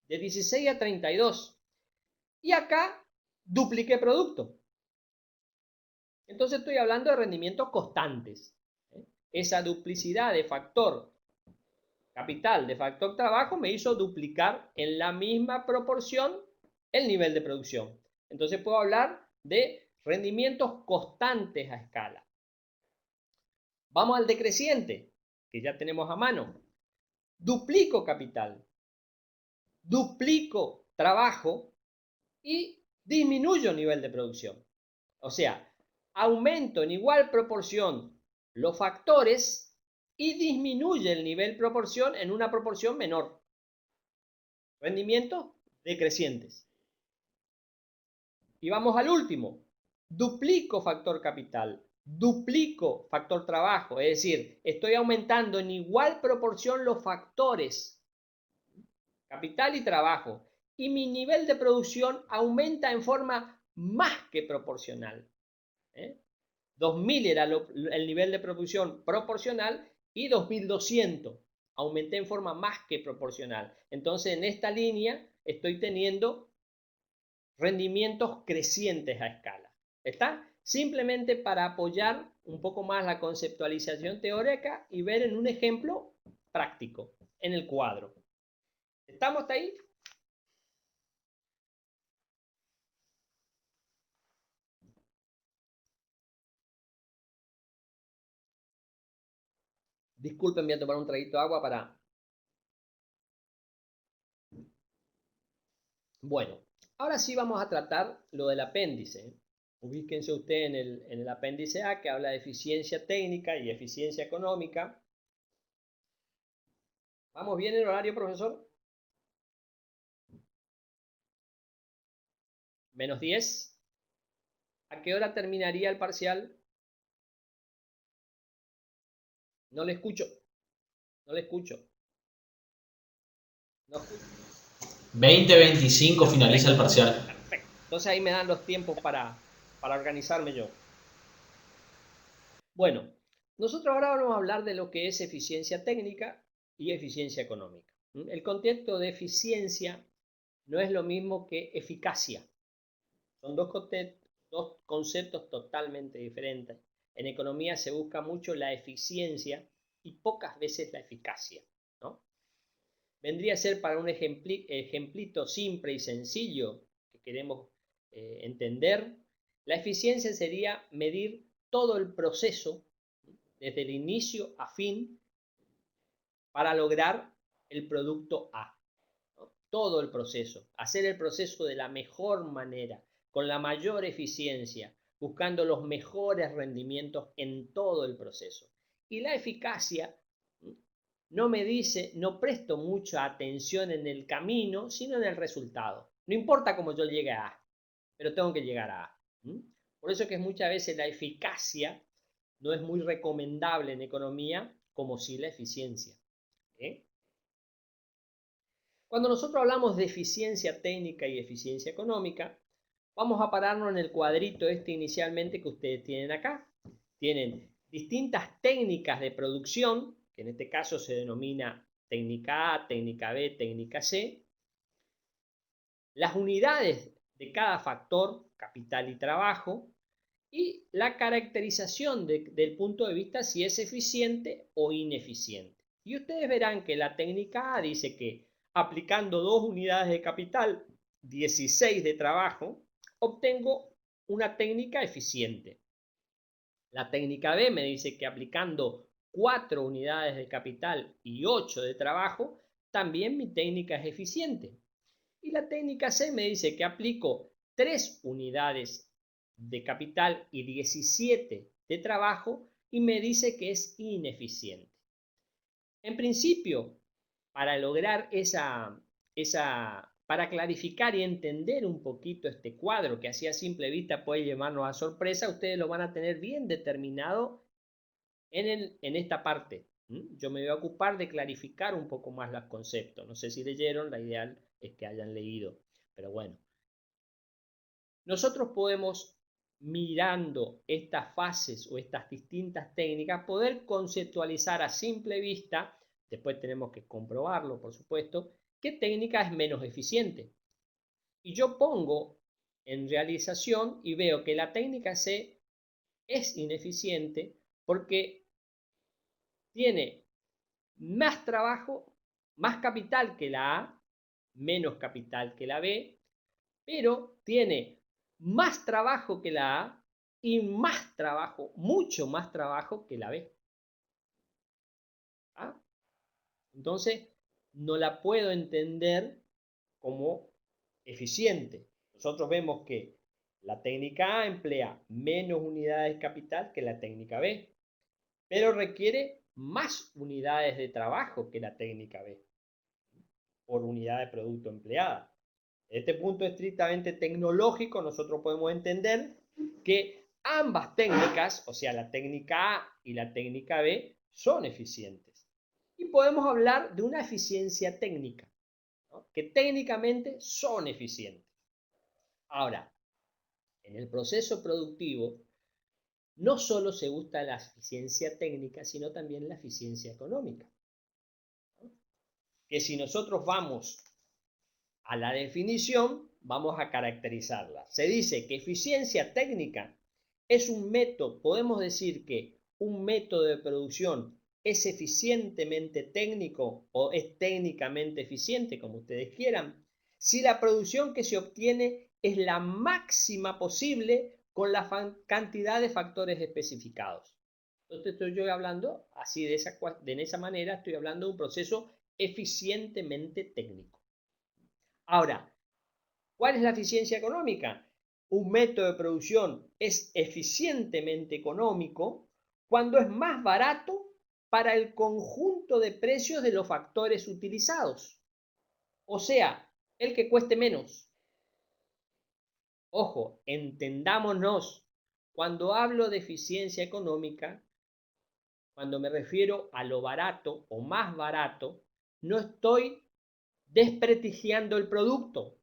S1: de 16 a 32. Y acá dupliqué producto. Entonces estoy hablando de rendimientos constantes. Esa duplicidad de factor capital de factor trabajo me hizo duplicar en la misma proporción el nivel de producción. Entonces puedo hablar de rendimientos constantes a escala. Vamos al decreciente, que ya tenemos a mano. Duplico capital, duplico trabajo y disminuyo nivel de producción. O sea, aumento en igual proporción los factores y disminuye el nivel proporción en una proporción menor. Rendimientos decrecientes. Y vamos al último. Duplico factor capital, duplico factor trabajo, es decir, estoy aumentando en igual proporción los factores, capital y trabajo, y mi nivel de producción aumenta en forma más que proporcional. 2000 era el nivel de producción proporcional y 2200 aumenté en forma más que proporcional. Entonces en esta línea estoy teniendo rendimientos crecientes a escala. ¿Está? Simplemente para apoyar un poco más la conceptualización teórica y ver en un ejemplo práctico, en el cuadro. ¿Estamos hasta ahí? Disculpen, voy a tomar un traguito de agua para... Bueno, ahora sí vamos a tratar lo del apéndice. Ubíquense ustedes en el apéndice A, que habla de eficiencia técnica y eficiencia económica. ¿Vamos bien en el horario, profesor? -10. ¿A qué hora terminaría el parcial? No le escucho. No le escucho. No escucho.
S2: 20:25 finaliza el parcial.
S1: Perfecto. Entonces ahí me dan los tiempos para organizarme yo. Bueno, nosotros ahora vamos a hablar de lo que es eficiencia técnica y eficiencia económica. El concepto de eficiencia no es lo mismo que eficacia. Son dos conceptos totalmente diferentes. En economía se busca mucho la eficiencia y pocas veces la eficacia, ¿no? Vendría a ser, para un ejemplito simple y sencillo que queremos entender, la eficiencia sería medir todo el proceso desde el inicio a fin para lograr el producto A, ¿no? Todo el proceso, hacer el proceso de la mejor manera, con la mayor eficiencia, buscando los mejores rendimientos en todo el proceso. Y la eficacia no me dice, no presto mucha atención en el camino, sino en el resultado. No importa cómo yo llegue a A, pero tengo que llegar a A. Por eso que muchas veces la eficacia no es muy recomendable en economía, como si la eficiencia. Cuando nosotros hablamos de eficiencia técnica y eficiencia económica, vamos a pararnos en el cuadrito este inicialmente que ustedes tienen acá. Tienen distintas técnicas de producción, que en este caso se denomina técnica A, técnica B, técnica C. Las unidades de cada factor, capital y trabajo, y la caracterización del punto de vista si es eficiente o ineficiente. Y ustedes verán que la técnica A dice que aplicando 2 unidades de capital, 16 de trabajo, obtengo una técnica eficiente. La técnica B me dice que aplicando 4 unidades de capital y 8 de trabajo, también mi técnica es eficiente. Y la técnica C me dice que aplico 3 unidades de capital y 17 de trabajo y me dice que es ineficiente. En principio, para lograr para clarificar y entender un poquito este cuadro que así a simple vista puede llevarnos a sorpresa, ustedes lo van a tener bien determinado en esta parte. Yo me voy a ocupar de clarificar un poco más los conceptos. No sé si leyeron, la ideal es que hayan leído, pero bueno. Nosotros podemos, mirando estas fases o estas distintas técnicas, poder conceptualizar a simple vista, después tenemos que comprobarlo, por supuesto, qué técnica es menos eficiente. Y yo pongo en realización y veo que la técnica C es ineficiente porque tiene más trabajo, más capital que la A, menos capital que la B, pero tiene más trabajo que la A y más trabajo, mucho más trabajo que la B. ¿Ah? Entonces, no la puedo entender como eficiente. Nosotros vemos que la técnica A emplea menos unidades de capital que la técnica B, pero requiere más unidades de trabajo que la técnica B por unidad de producto empleada. En este punto estrictamente tecnológico, nosotros podemos entender que ambas técnicas, o sea, la técnica A y la técnica B, son eficientes. Y podemos hablar de una eficiencia técnica, ¿no? Que técnicamente son eficientes. Ahora, en el proceso productivo, no solo se busca la eficiencia técnica, sino también la eficiencia económica, ¿no? Que si nosotros vamos a la definición, vamos a caracterizarla. Se dice que eficiencia técnica es un método, podemos decir que un método de producción es eficientemente técnico o es técnicamente eficiente, como ustedes quieran, si la producción que se obtiene es la máxima posible con la cantidad de factores especificados. Entonces estoy yo hablando así de esa manera, estoy hablando de un proceso eficientemente técnico. Ahora, ¿cuál es la eficiencia económica? Un método de producción es eficientemente económico cuando es más barato para el conjunto de precios de los factores utilizados. O sea, el que cueste menos. Ojo, entendámonos. Cuando hablo de eficiencia económica, cuando me refiero a lo barato o más barato, no estoy desprestigiando el producto.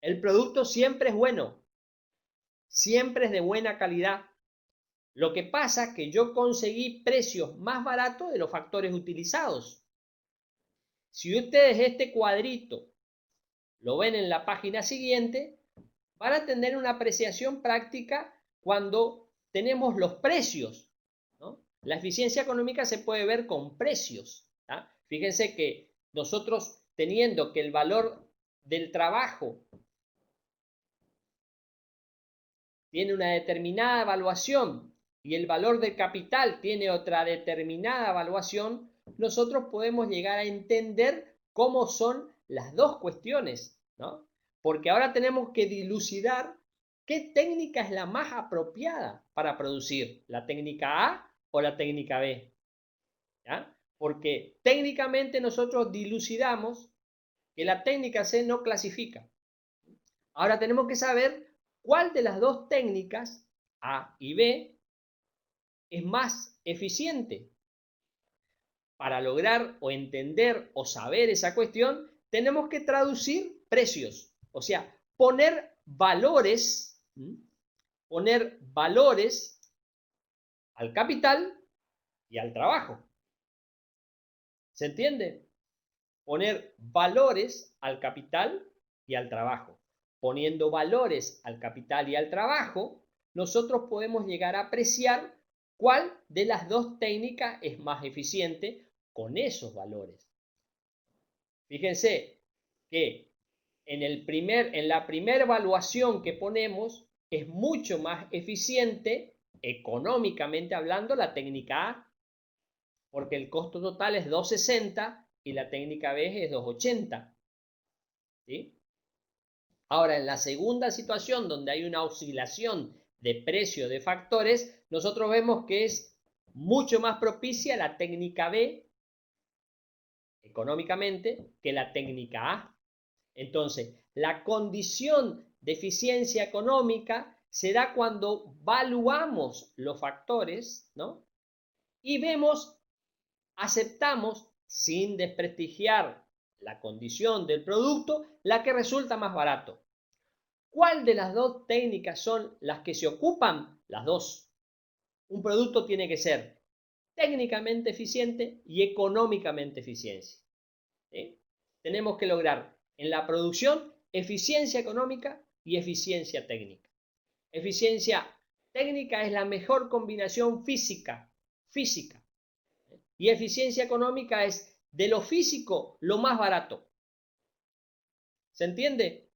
S1: El producto siempre es bueno, siempre es de buena calidad. Lo que pasa es que yo conseguí precios más baratos de los factores utilizados. Si ustedes este cuadrito lo ven en la página siguiente, van a tener una apreciación práctica cuando tenemos los precios, ¿no? La eficiencia económica se puede ver con precios, ¿tá? Fíjense que nosotros teniendo que el valor del trabajo tiene una determinada evaluación y el valor del capital tiene otra determinada evaluación, nosotros podemos llegar a entender cómo son las dos cuestiones, ¿no? Porque ahora tenemos que dilucidar qué técnica es la más apropiada para producir, la técnica A o la técnica B, ¿ya? Porque técnicamente nosotros dilucidamos que la técnica C no clasifica. Ahora tenemos que saber cuál de las dos técnicas, A y B, es más eficiente. Para lograr o entender o saber esa cuestión, tenemos que traducir precios, o sea, poner valores al capital y al trabajo. ¿Se entiende? Poner valores al capital y al trabajo. Poniendo valores al capital y al trabajo, nosotros podemos llegar a apreciar cuál de las dos técnicas es más eficiente con esos valores. Fíjense que en la primera evaluación que ponemos es mucho más eficiente, económicamente hablando, la técnica A, porque el costo total es 260 y la técnica B es 280. ¿Sí? Ahora, en la segunda situación, donde hay una oscilación de precio de factores, nosotros vemos que es mucho más propicia la técnica B económicamente que la técnica A. Entonces, la condición de eficiencia económica se da cuando valuamos los factores, ¿no? Y vemos, aceptamos, sin desprestigiar la condición del producto, la que resulta más barato. ¿Cuál de las dos técnicas son las que se ocupan? Las dos. Un producto tiene que ser técnicamente eficiente y económicamente eficiente. ¿Sí? Tenemos que lograr en la producción eficiencia económica y eficiencia técnica. Eficiencia técnica es la mejor combinación física. Y eficiencia económica es de lo físico lo más barato. ¿Se entiende?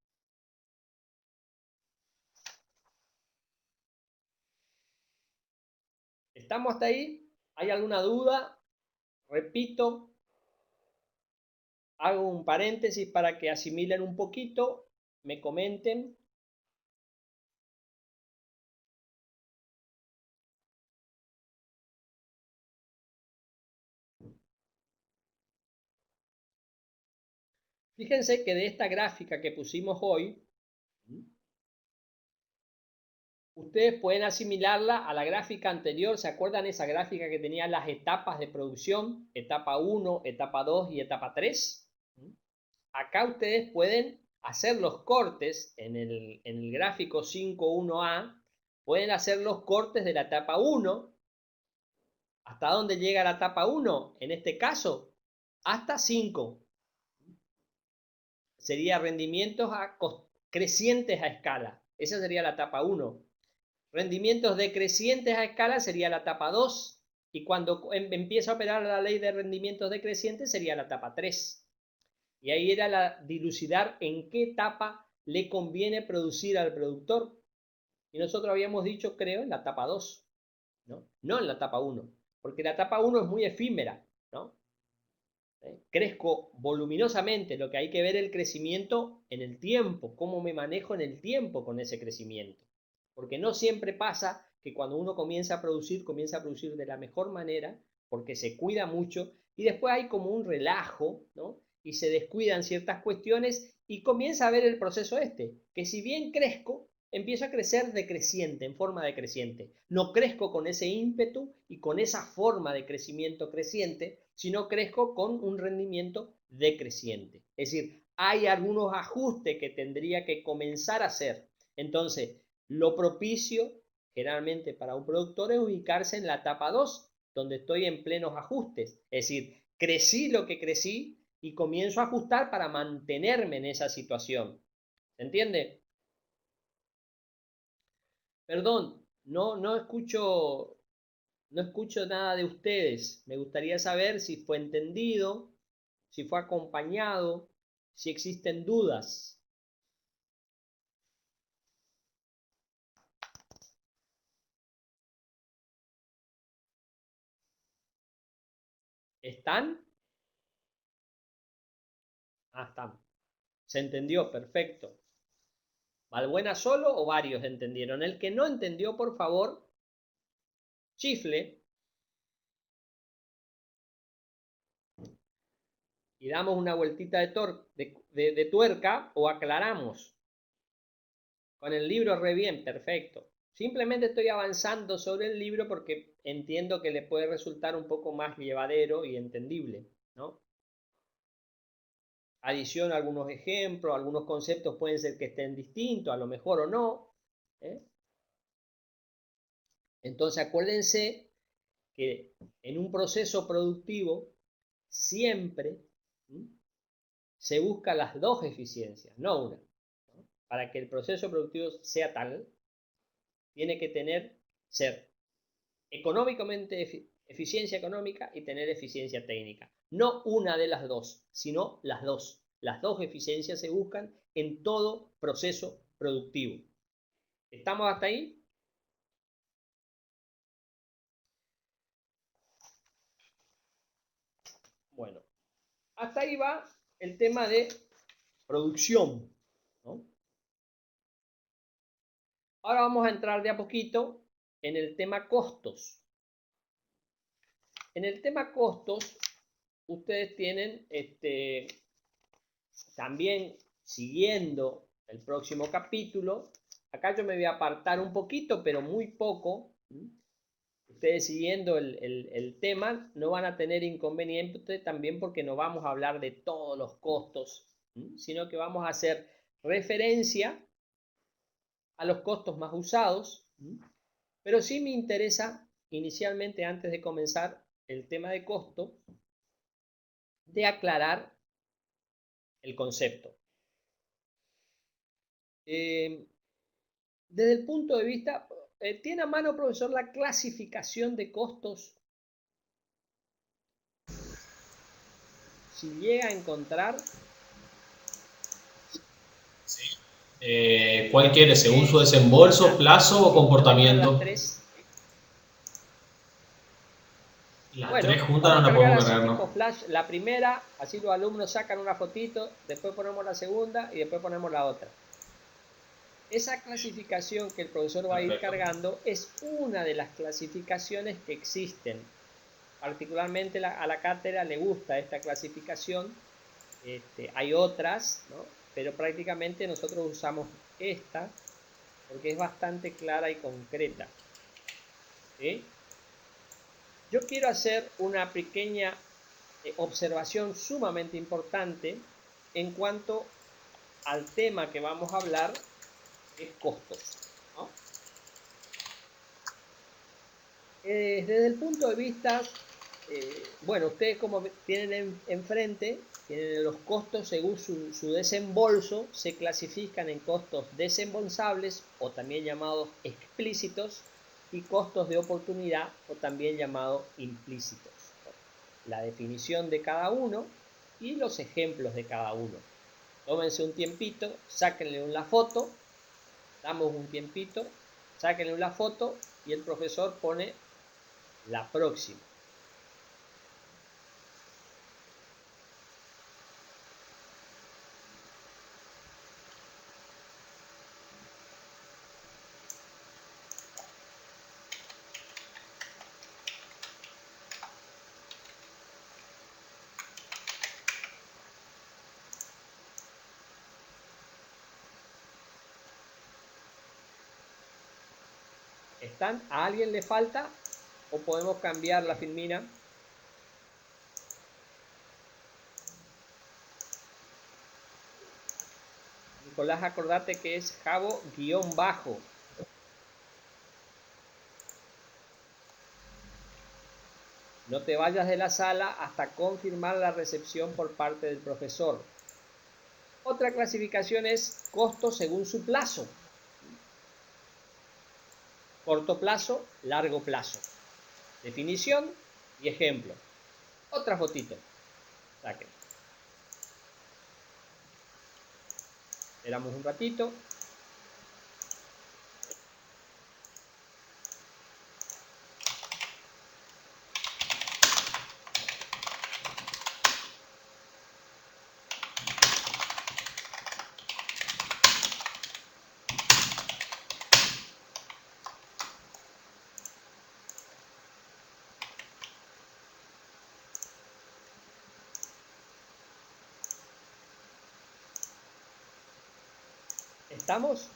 S1: ¿Estamos hasta ahí? ¿Hay alguna duda? Repito, hago un paréntesis para que asimilen un poquito, me comenten. Fíjense que de esta gráfica que pusimos hoy, ustedes pueden asimilarla a la gráfica anterior. ¿Se acuerdan esa gráfica que tenía las etapas de producción? Etapa 1, etapa 2 y etapa 3. Acá ustedes pueden hacer los cortes en el gráfico 5.1a. Pueden hacer los cortes de la etapa 1. ¿Hasta dónde llega la etapa 1? En este caso, hasta 5. Sería rendimientos crecientes a escala. Esa sería la etapa 1. Rendimientos decrecientes a escala sería la etapa 2. Y cuando empieza a operar la ley de rendimientos decrecientes sería la etapa 3. Y ahí era la dilucidar en qué etapa le conviene producir al productor. Y nosotros habíamos dicho, creo, en la etapa 2, ¿no? No en la etapa 1, porque la etapa 1 es muy efímera, ¿no? Crezco voluminosamente, lo que hay que ver el crecimiento en el tiempo, cómo me manejo en el tiempo con ese crecimiento. Porque no siempre pasa que cuando uno comienza a producir de la mejor manera, porque se cuida mucho, y después hay como un relajo, ¿no? Y se descuidan ciertas cuestiones y comienza a ver el proceso que si bien crezco, empiezo a crecer decreciente, en forma decreciente. No crezco con ese ímpetu y con esa forma de crecimiento creciente, sino crezco con un rendimiento decreciente. Es decir, hay algunos ajustes que tendría que comenzar a hacer. Entonces, lo propicio generalmente para un productor es ubicarse en la etapa 2, donde estoy en plenos ajustes. Es decir, crecí lo que crecí y comienzo a ajustar para mantenerme en esa situación. ¿Se entiende? Perdón, no escucho nada de ustedes. Me gustaría saber si fue entendido, si fue acompañado, si existen dudas. ¿Están? Ah, están. Se entendió, perfecto. ¿Valbuena solo o varios entendieron? El que no entendió, por favor, chifle y damos una vueltita de tuerca o aclaramos. Con el libro re bien, perfecto. Simplemente estoy avanzando sobre el libro porque entiendo que le puede resultar un poco más llevadero y entendible, ¿no? Adiciono algunos ejemplos, algunos conceptos pueden ser que estén distintos, a lo mejor o no. ¿eh? Entonces acuérdense que en un proceso productivo siempre se busca las dos eficiencias, no una. ¿no? Para que el proceso productivo sea tal, tiene que ser económicamente eficiencia económica y tener eficiencia técnica. No una de las dos, sino las dos. Las dos eficiencias se buscan en todo proceso productivo. ¿Estamos hasta ahí? Bueno, hasta ahí va el tema de producción. ¿no? Ahora vamos a entrar de a poquito en el tema costos. En el tema costos, ustedes tienen también siguiendo el próximo capítulo. Acá yo me voy a apartar un poquito, pero muy poco. Ustedes siguiendo el tema no van a tener inconveniente también porque no vamos a hablar de todos los costos, sino que vamos a hacer referencia a los costos más usados. Pero sí me interesa inicialmente, antes de comenzar el tema de costo, de aclarar el concepto. Desde el punto de vista, ¿tiene a mano, profesor, la clasificación de costos? si llega a encontrar...
S2: Sí. ¿Cuál quiere? ¿Según su desembolso, plazo o comportamiento?
S1: Las tres.
S2: Las
S1: Bueno,
S2: tres juntas
S1: vamos
S2: no
S1: a
S2: las
S1: cargar
S2: podemos
S1: así
S2: cargar,
S1: tipo
S2: ¿no?
S1: flash la primera, así los alumnos sacan una fotito, después ponemos la segunda y después ponemos la otra. Esa clasificación que el profesor va a ir
S2: Perfecto.
S1: cargando es una de las clasificaciones que existen. Particularmente a la cátedra le gusta esta clasificación. Hay otras, ¿no? Pero prácticamente nosotros usamos esta porque es bastante clara y concreta. ¿Sí? Yo quiero hacer una pequeña observación sumamente importante en cuanto al tema que vamos a hablar, que es costos, ¿no? Desde el punto de vista, bueno, ustedes como tienen enfrente, tienen los costos según su desembolso, se clasifican en costos desembolsables o también llamados explícitos y costos de oportunidad o también llamados implícitos. La definición de cada uno y los ejemplos de cada uno. Tómense un tiempito, sáquenle una foto, damos un tiempito, sáquenle una foto y el profesor pone la próxima. ¿Están? ¿A alguien le falta? ¿O podemos cambiar la filmina? Nicolás, acordate que es Javo-bajo. No te vayas de la sala hasta confirmar la recepción por parte del profesor. Otra clasificación es costo según su plazo. Corto plazo, largo plazo. Definición y ejemplo. Otra fotito. Saquen. Esperamos un ratito. ¿Estamos?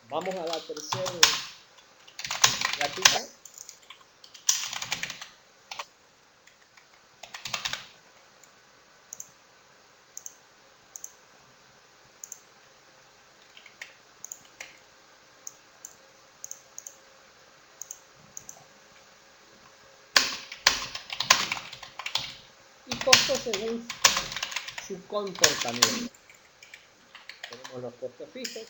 S1: Vamos a la tercera gráfica. Y costos según su comportamiento. Tenemos los costos fijos,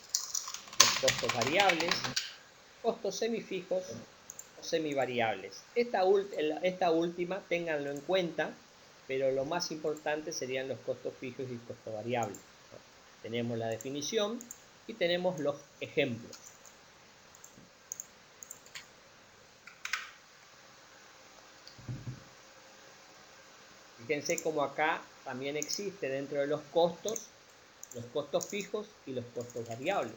S1: los costos variables, costos semifijos o semivariables. Esta última, ténganlo en cuenta, pero lo más importante serían los costos fijos y costos variables. Tenemos la definición y tenemos los ejemplos. Fíjense cómo acá también existe dentro de los costos fijos y los costos variables.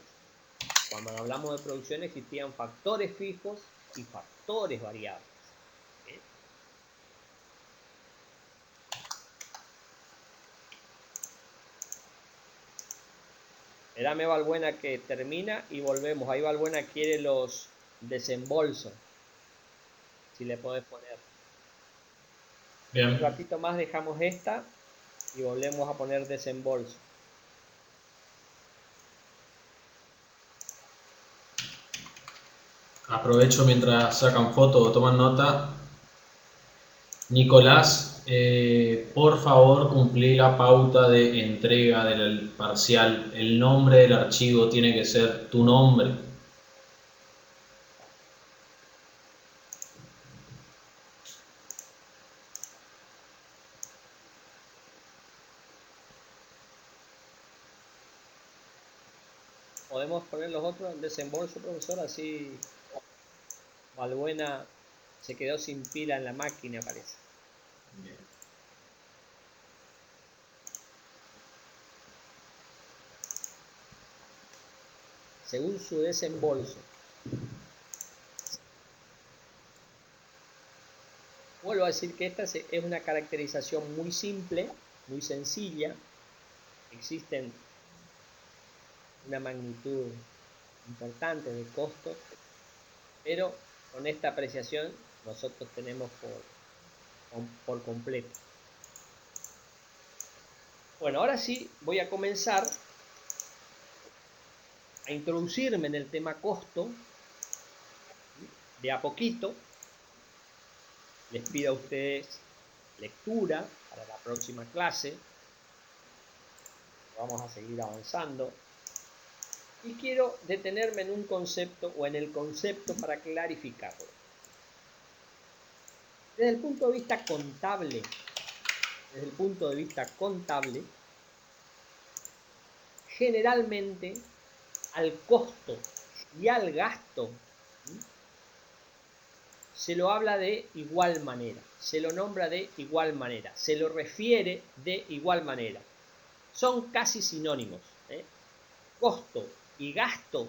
S1: Cuando hablamos de producción existían factores fijos y factores variables. ¿Sí? Espérame, Valbuena, que termina y volvemos. Ahí Valbuena quiere los desembolsos. Si le podés poner.
S2: Bien.
S1: Un ratito más dejamos esta y volvemos a poner desembolso.
S2: Aprovecho mientras sacan foto o toman nota. Nicolás, por favor cumplí la pauta de entrega del parcial. El nombre del archivo tiene que ser tu nombre.
S1: podemos poner los otros en desembolso, profesor, así Valbuena se quedó sin pila en la máquina, parece.
S2: Bien.
S1: Según su desembolso. Vuelvo a decir que esta es una caracterización muy simple, muy sencilla. Existen una magnitud importante de costos, pero con esta apreciación nosotros tenemos por completo. Bueno, ahora sí voy a comenzar a introducirme en el tema costo de a poquito. Les pido a ustedes lectura para la próxima clase. Vamos a seguir avanzando. Y quiero detenerme en un concepto o en el concepto para clarificarlo. Desde el punto de vista contable, generalmente al costo y al gasto se lo habla de igual manera, se lo nombra de igual manera, se lo refiere de igual manera. Son casi sinónimos. Costo y gasto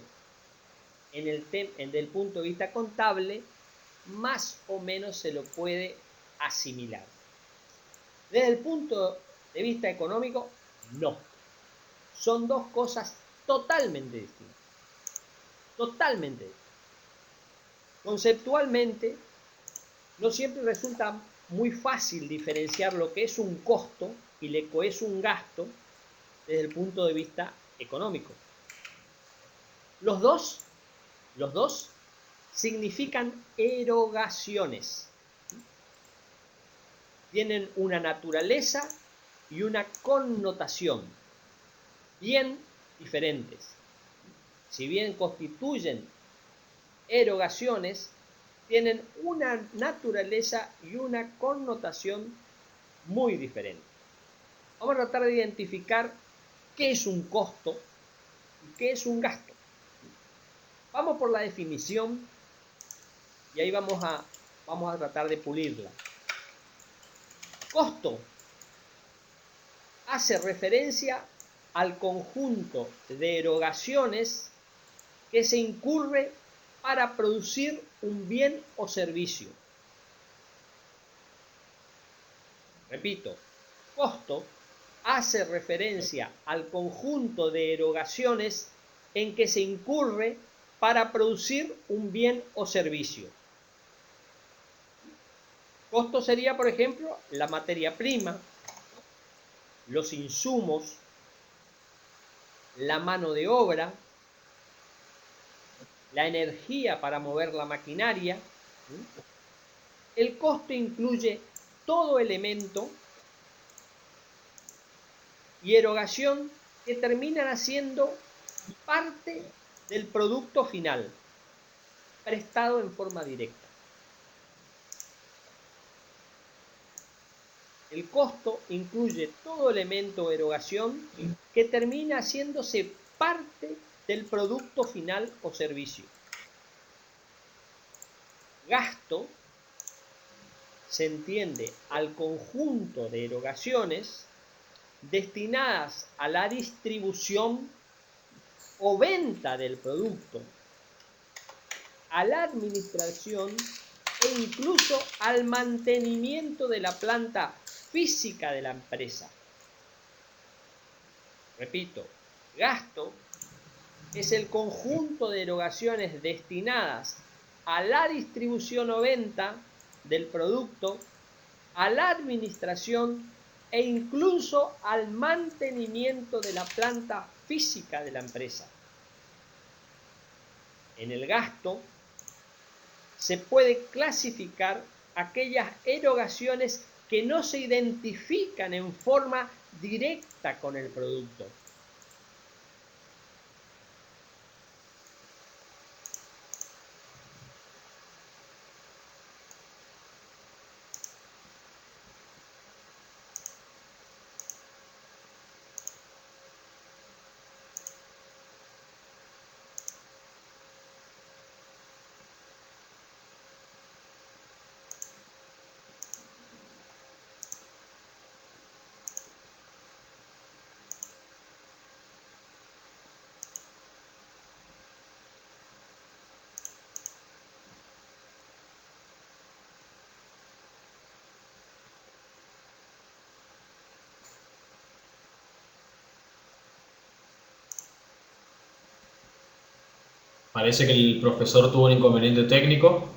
S1: desde el punto de vista contable más o menos se lo puede asimilar. Desde el punto de vista económico, no. Son dos cosas totalmente distintas. Totalmente distintas. Conceptualmente, no siempre resulta muy fácil diferenciar lo que es un costo y lo que es un gasto desde el punto de vista económico. Los dos significan erogaciones. Tienen una naturaleza y una connotación bien diferentes. Si bien constituyen erogaciones, tienen una naturaleza y una connotación muy diferente. Vamos a tratar de identificar qué es un costo y qué es un gasto. Vamos por la definición y ahí vamos a tratar de pulirla. Costo hace referencia al conjunto de erogaciones que se incurre para producir un bien o servicio. Repito, costo hace referencia al conjunto de erogaciones en que se incurre para producir un bien o servicio. Costo sería, por ejemplo, la materia prima, los insumos, la mano de obra, la energía para mover la maquinaria. El costo incluye todo elemento y erogación que terminan siendo parte del producto final, prestado en forma directa. El costo incluye todo elemento o erogación que termina haciéndose parte del producto final o servicio. Gasto se entiende al conjunto de erogaciones destinadas a la distribución o venta del producto, a la administración e incluso al mantenimiento de la planta física de la empresa. Repito, gasto es el conjunto de erogaciones destinadas a la distribución o venta del producto, a la administración e incluso al mantenimiento de la planta física de la empresa. En el gasto se puede clasificar aquellas erogaciones que no se identifican en forma directa con el producto.
S2: Parece que el profesor tuvo un inconveniente técnico.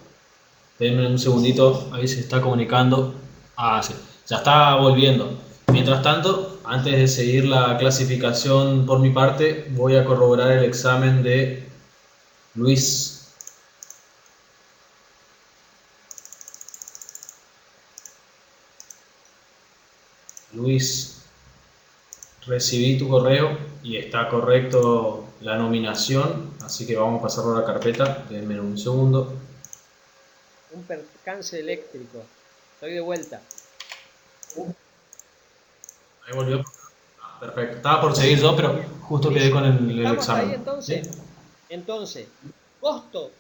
S2: Denme un segundito, ahí se está comunicando. Ah, sí, ya está volviendo. Mientras tanto, antes de seguir la clasificación por mi parte, voy a corroborar el examen de Luis. Luis, recibí tu correo y está correcto la nominación, así que vamos a pasarlo a la carpeta. Denme un segundo.
S1: Un percance eléctrico. Estoy de vuelta.
S2: Ahí volvió. Ah, perfecto. Estaba por seguir yo, pero justo quedé con
S1: Listo.
S2: el
S1: ¿Estamos hasta ahí
S2: examen. ¿Sí?
S1: entonces? Entonces, costo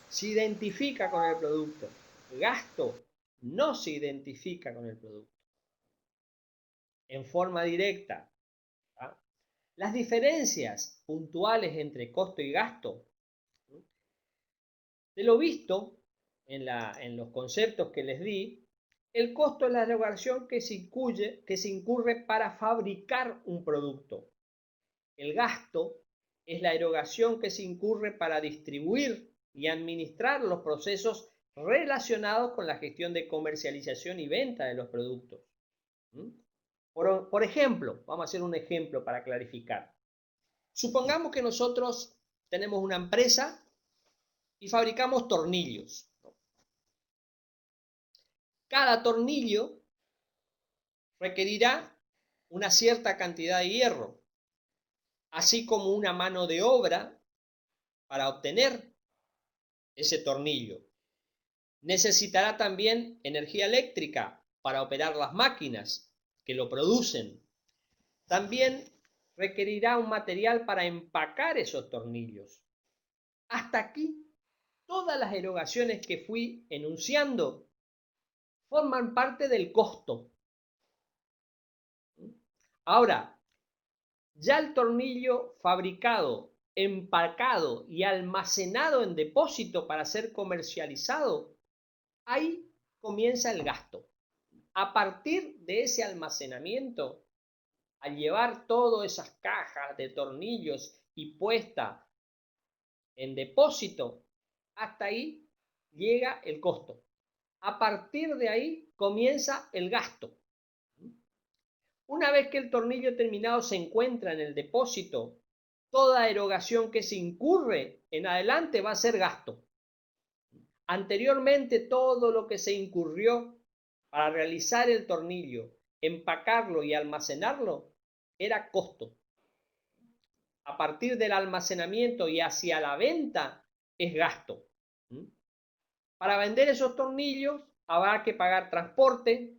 S1: se identifica con el producto. Gasto no se identifica con el producto. En forma directa. ¿Ah? Las diferencias puntuales entre costo y gasto, de lo visto en los conceptos que les di, el costo es la erogación que se incurre para fabricar un producto. El gasto es la erogación que se incurre para distribuir y administrar los procesos relacionados con la gestión de comercialización y venta de los productos. Por ejemplo, vamos a hacer un ejemplo para clarificar. Supongamos que nosotros tenemos una empresa y fabricamos tornillos. Cada tornillo requerirá una cierta cantidad de hierro, así como una mano de obra para obtener ese tornillo. Necesitará también energía eléctrica para operar las máquinas que lo producen. También requerirá un material para empacar esos tornillos. Hasta aquí, todas las erogaciones que fui enunciando forman parte del costo. Ahora, ya el tornillo fabricado, empacado y almacenado en depósito para ser comercializado, ahí comienza el gasto. A partir de ese almacenamiento, al llevar todas esas cajas de tornillos y puesta en depósito, hasta ahí llega el costo. A partir de ahí comienza el gasto. Una vez que el tornillo terminado se encuentra en el depósito, toda erogación que se incurre en adelante va a ser gasto. Anteriormente, todo lo que se incurrió para realizar el tornillo, empacarlo y almacenarlo era costo. A partir del almacenamiento y hacia la venta es gasto. Para vender esos tornillos habrá que pagar transporte,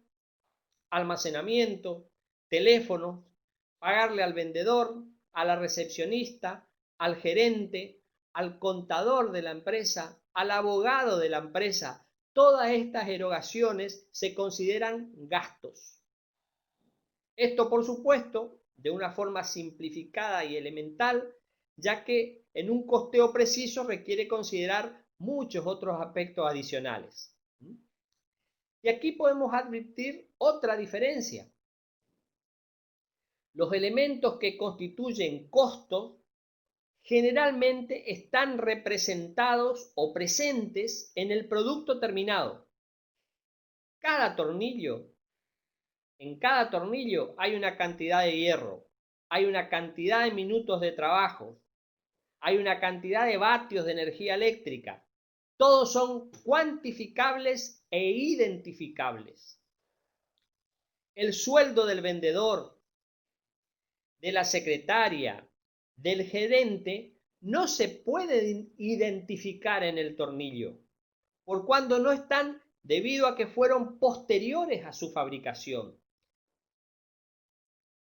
S1: almacenamiento, teléfono, pagarle al vendedor, a la recepcionista, al gerente, al contador de la empresa, al abogado de la empresa. Todas estas erogaciones se consideran gastos. Esto, por supuesto, de una forma simplificada y elemental, ya que en un costeo preciso requiere considerar muchos otros aspectos adicionales. Y aquí podemos advertir otra diferencia. Los elementos que constituyen costos generalmente están representados o presentes en el producto terminado. En cada tornillo hay una cantidad de hierro, hay una cantidad de minutos de trabajo, hay una cantidad de vatios de energía eléctrica. Todos son cuantificables e identificables. El sueldo del vendedor, de la secretaria, del gerente, no se puede identificar en el tornillo, por cuando no están debido a que fueron posteriores a su fabricación.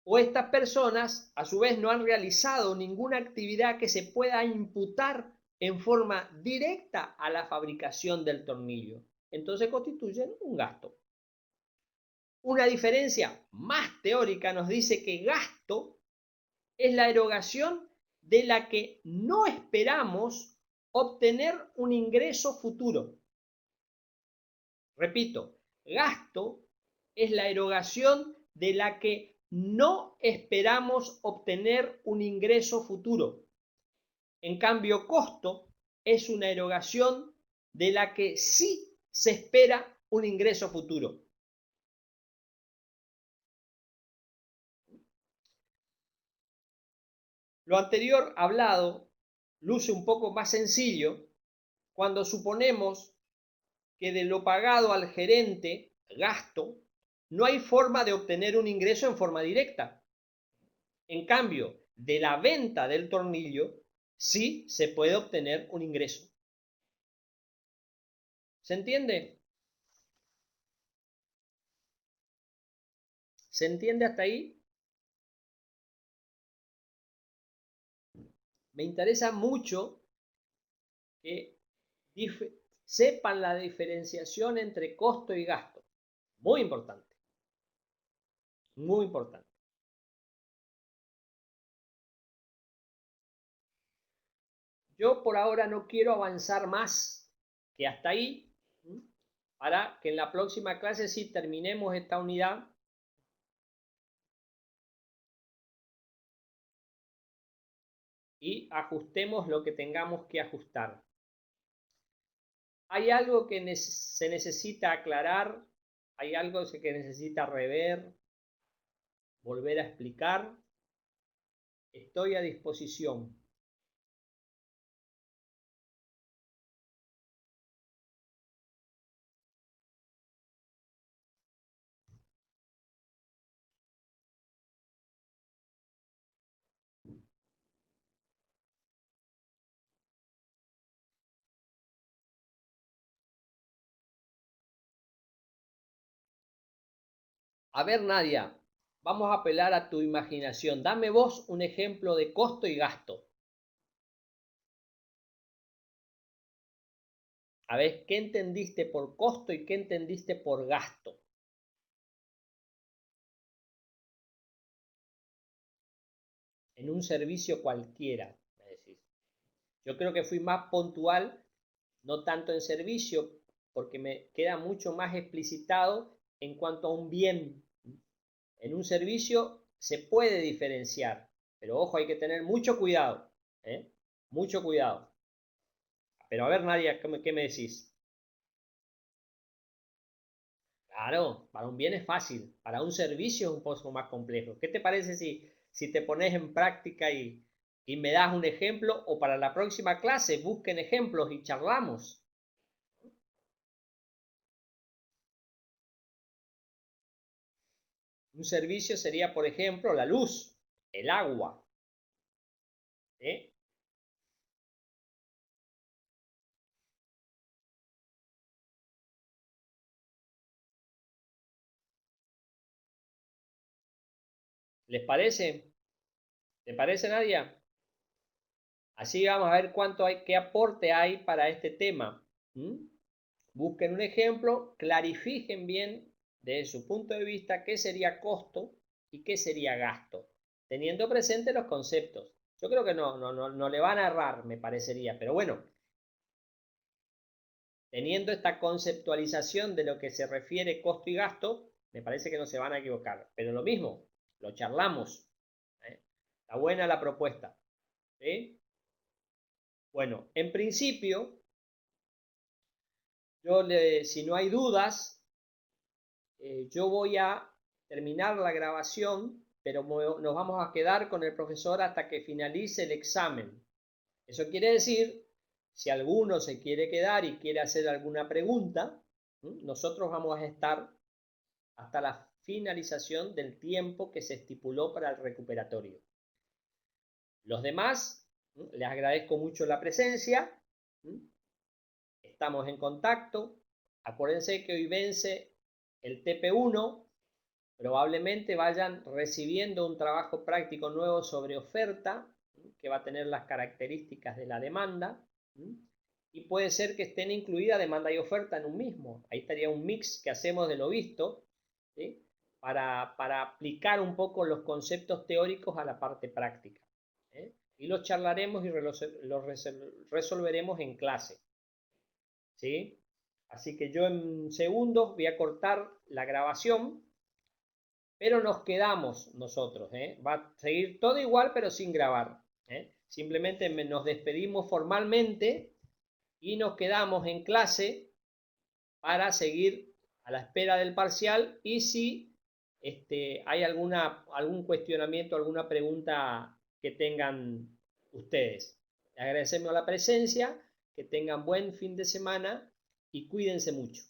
S1: O estas personas, a su vez, no han realizado ninguna actividad que se pueda imputar en forma directa a la fabricación del tornillo. Entonces constituyen un gasto. Una diferencia más teórica nos dice que gasto es la erogación de la que no esperamos obtener un ingreso futuro. Repito, gasto es la erogación de la que no esperamos obtener un ingreso futuro. En cambio, costo es una erogación de la que sí se espera un ingreso futuro. Lo anterior hablado luce un poco más sencillo cuando suponemos que de lo pagado al gerente, gasto, no hay forma de obtener un ingreso en forma directa. En cambio, de la venta del tornillo, sí se puede obtener un ingreso. ¿Se entiende? ¿Se entiende hasta ahí? Me interesa mucho que sepan la diferenciación entre costo y gasto. Muy importante. Muy importante. Yo por ahora no quiero avanzar más que hasta ahí, para que en la próxima clase sí terminemos esta unidad y ajustemos lo que tengamos que ajustar. ¿Hay algo que se necesita aclarar? ¿Hay algo que necesita rever? ¿Volver a explicar? Estoy a disposición. A ver, Nadia, vamos a apelar a tu imaginación. Dame vos un ejemplo de costo y gasto. A ver, ¿qué entendiste por costo y qué entendiste por gasto? En un servicio cualquiera, me decís. Yo creo que fui más puntual, no tanto en servicio, porque me queda mucho más explicitado en cuanto a un bien. En un servicio se puede diferenciar, pero ojo, hay que tener mucho cuidado, ¿eh? Mucho cuidado. Pero a ver, Nadia, ¿qué me decís? Claro, para un bien es fácil, para un servicio es un poco más complejo. ¿Qué te parece si te pones en práctica y me das un ejemplo, o para la próxima clase busquen ejemplos y charlamos? Un servicio sería, por ejemplo, la luz, el agua, ¿eh? ¿Les parece? ¿Te parece, Nadia? Así vamos a ver qué aporte hay para este tema. Busquen un ejemplo, clarifiquen bien desde su punto de vista qué sería costo y qué sería gasto, teniendo presente los conceptos. Yo creo que no le van a errar, me parecería, pero bueno, teniendo esta conceptualización de lo que se refiere costo y gasto, me parece que no se van a equivocar. Pero lo mismo, lo charlamos. Está buena la propuesta. ¿Sí? Bueno, en principio, si no hay dudas, yo voy a terminar la grabación, pero nos vamos a quedar con el profesor hasta que finalice el examen. Eso quiere decir, si alguno se quiere quedar y quiere hacer alguna pregunta, nosotros vamos a estar hasta la finalización del tiempo que se estipuló para el recuperatorio. Los demás, les agradezco mucho la presencia. Estamos en contacto. Acuérdense que hoy vence el TP1. Probablemente vayan recibiendo un trabajo práctico nuevo sobre oferta, que va a tener las características de la demanda, y puede ser que estén incluidas demanda y oferta en un mismo. Ahí estaría un mix que hacemos de lo visto, ¿sí? para aplicar un poco los conceptos teóricos a la parte práctica. Y los charlaremos y los resolveremos en clase. ¿Sí? Así que yo en segundos voy a cortar la grabación, pero nos quedamos nosotros. Va a seguir todo igual, pero sin grabar. Simplemente nos despedimos formalmente y nos quedamos en clase para seguir a la espera del parcial, y si hay algún cuestionamiento, alguna pregunta que tengan ustedes. Les agradecemos la presencia, que tengan buen fin de semana y cuídense mucho.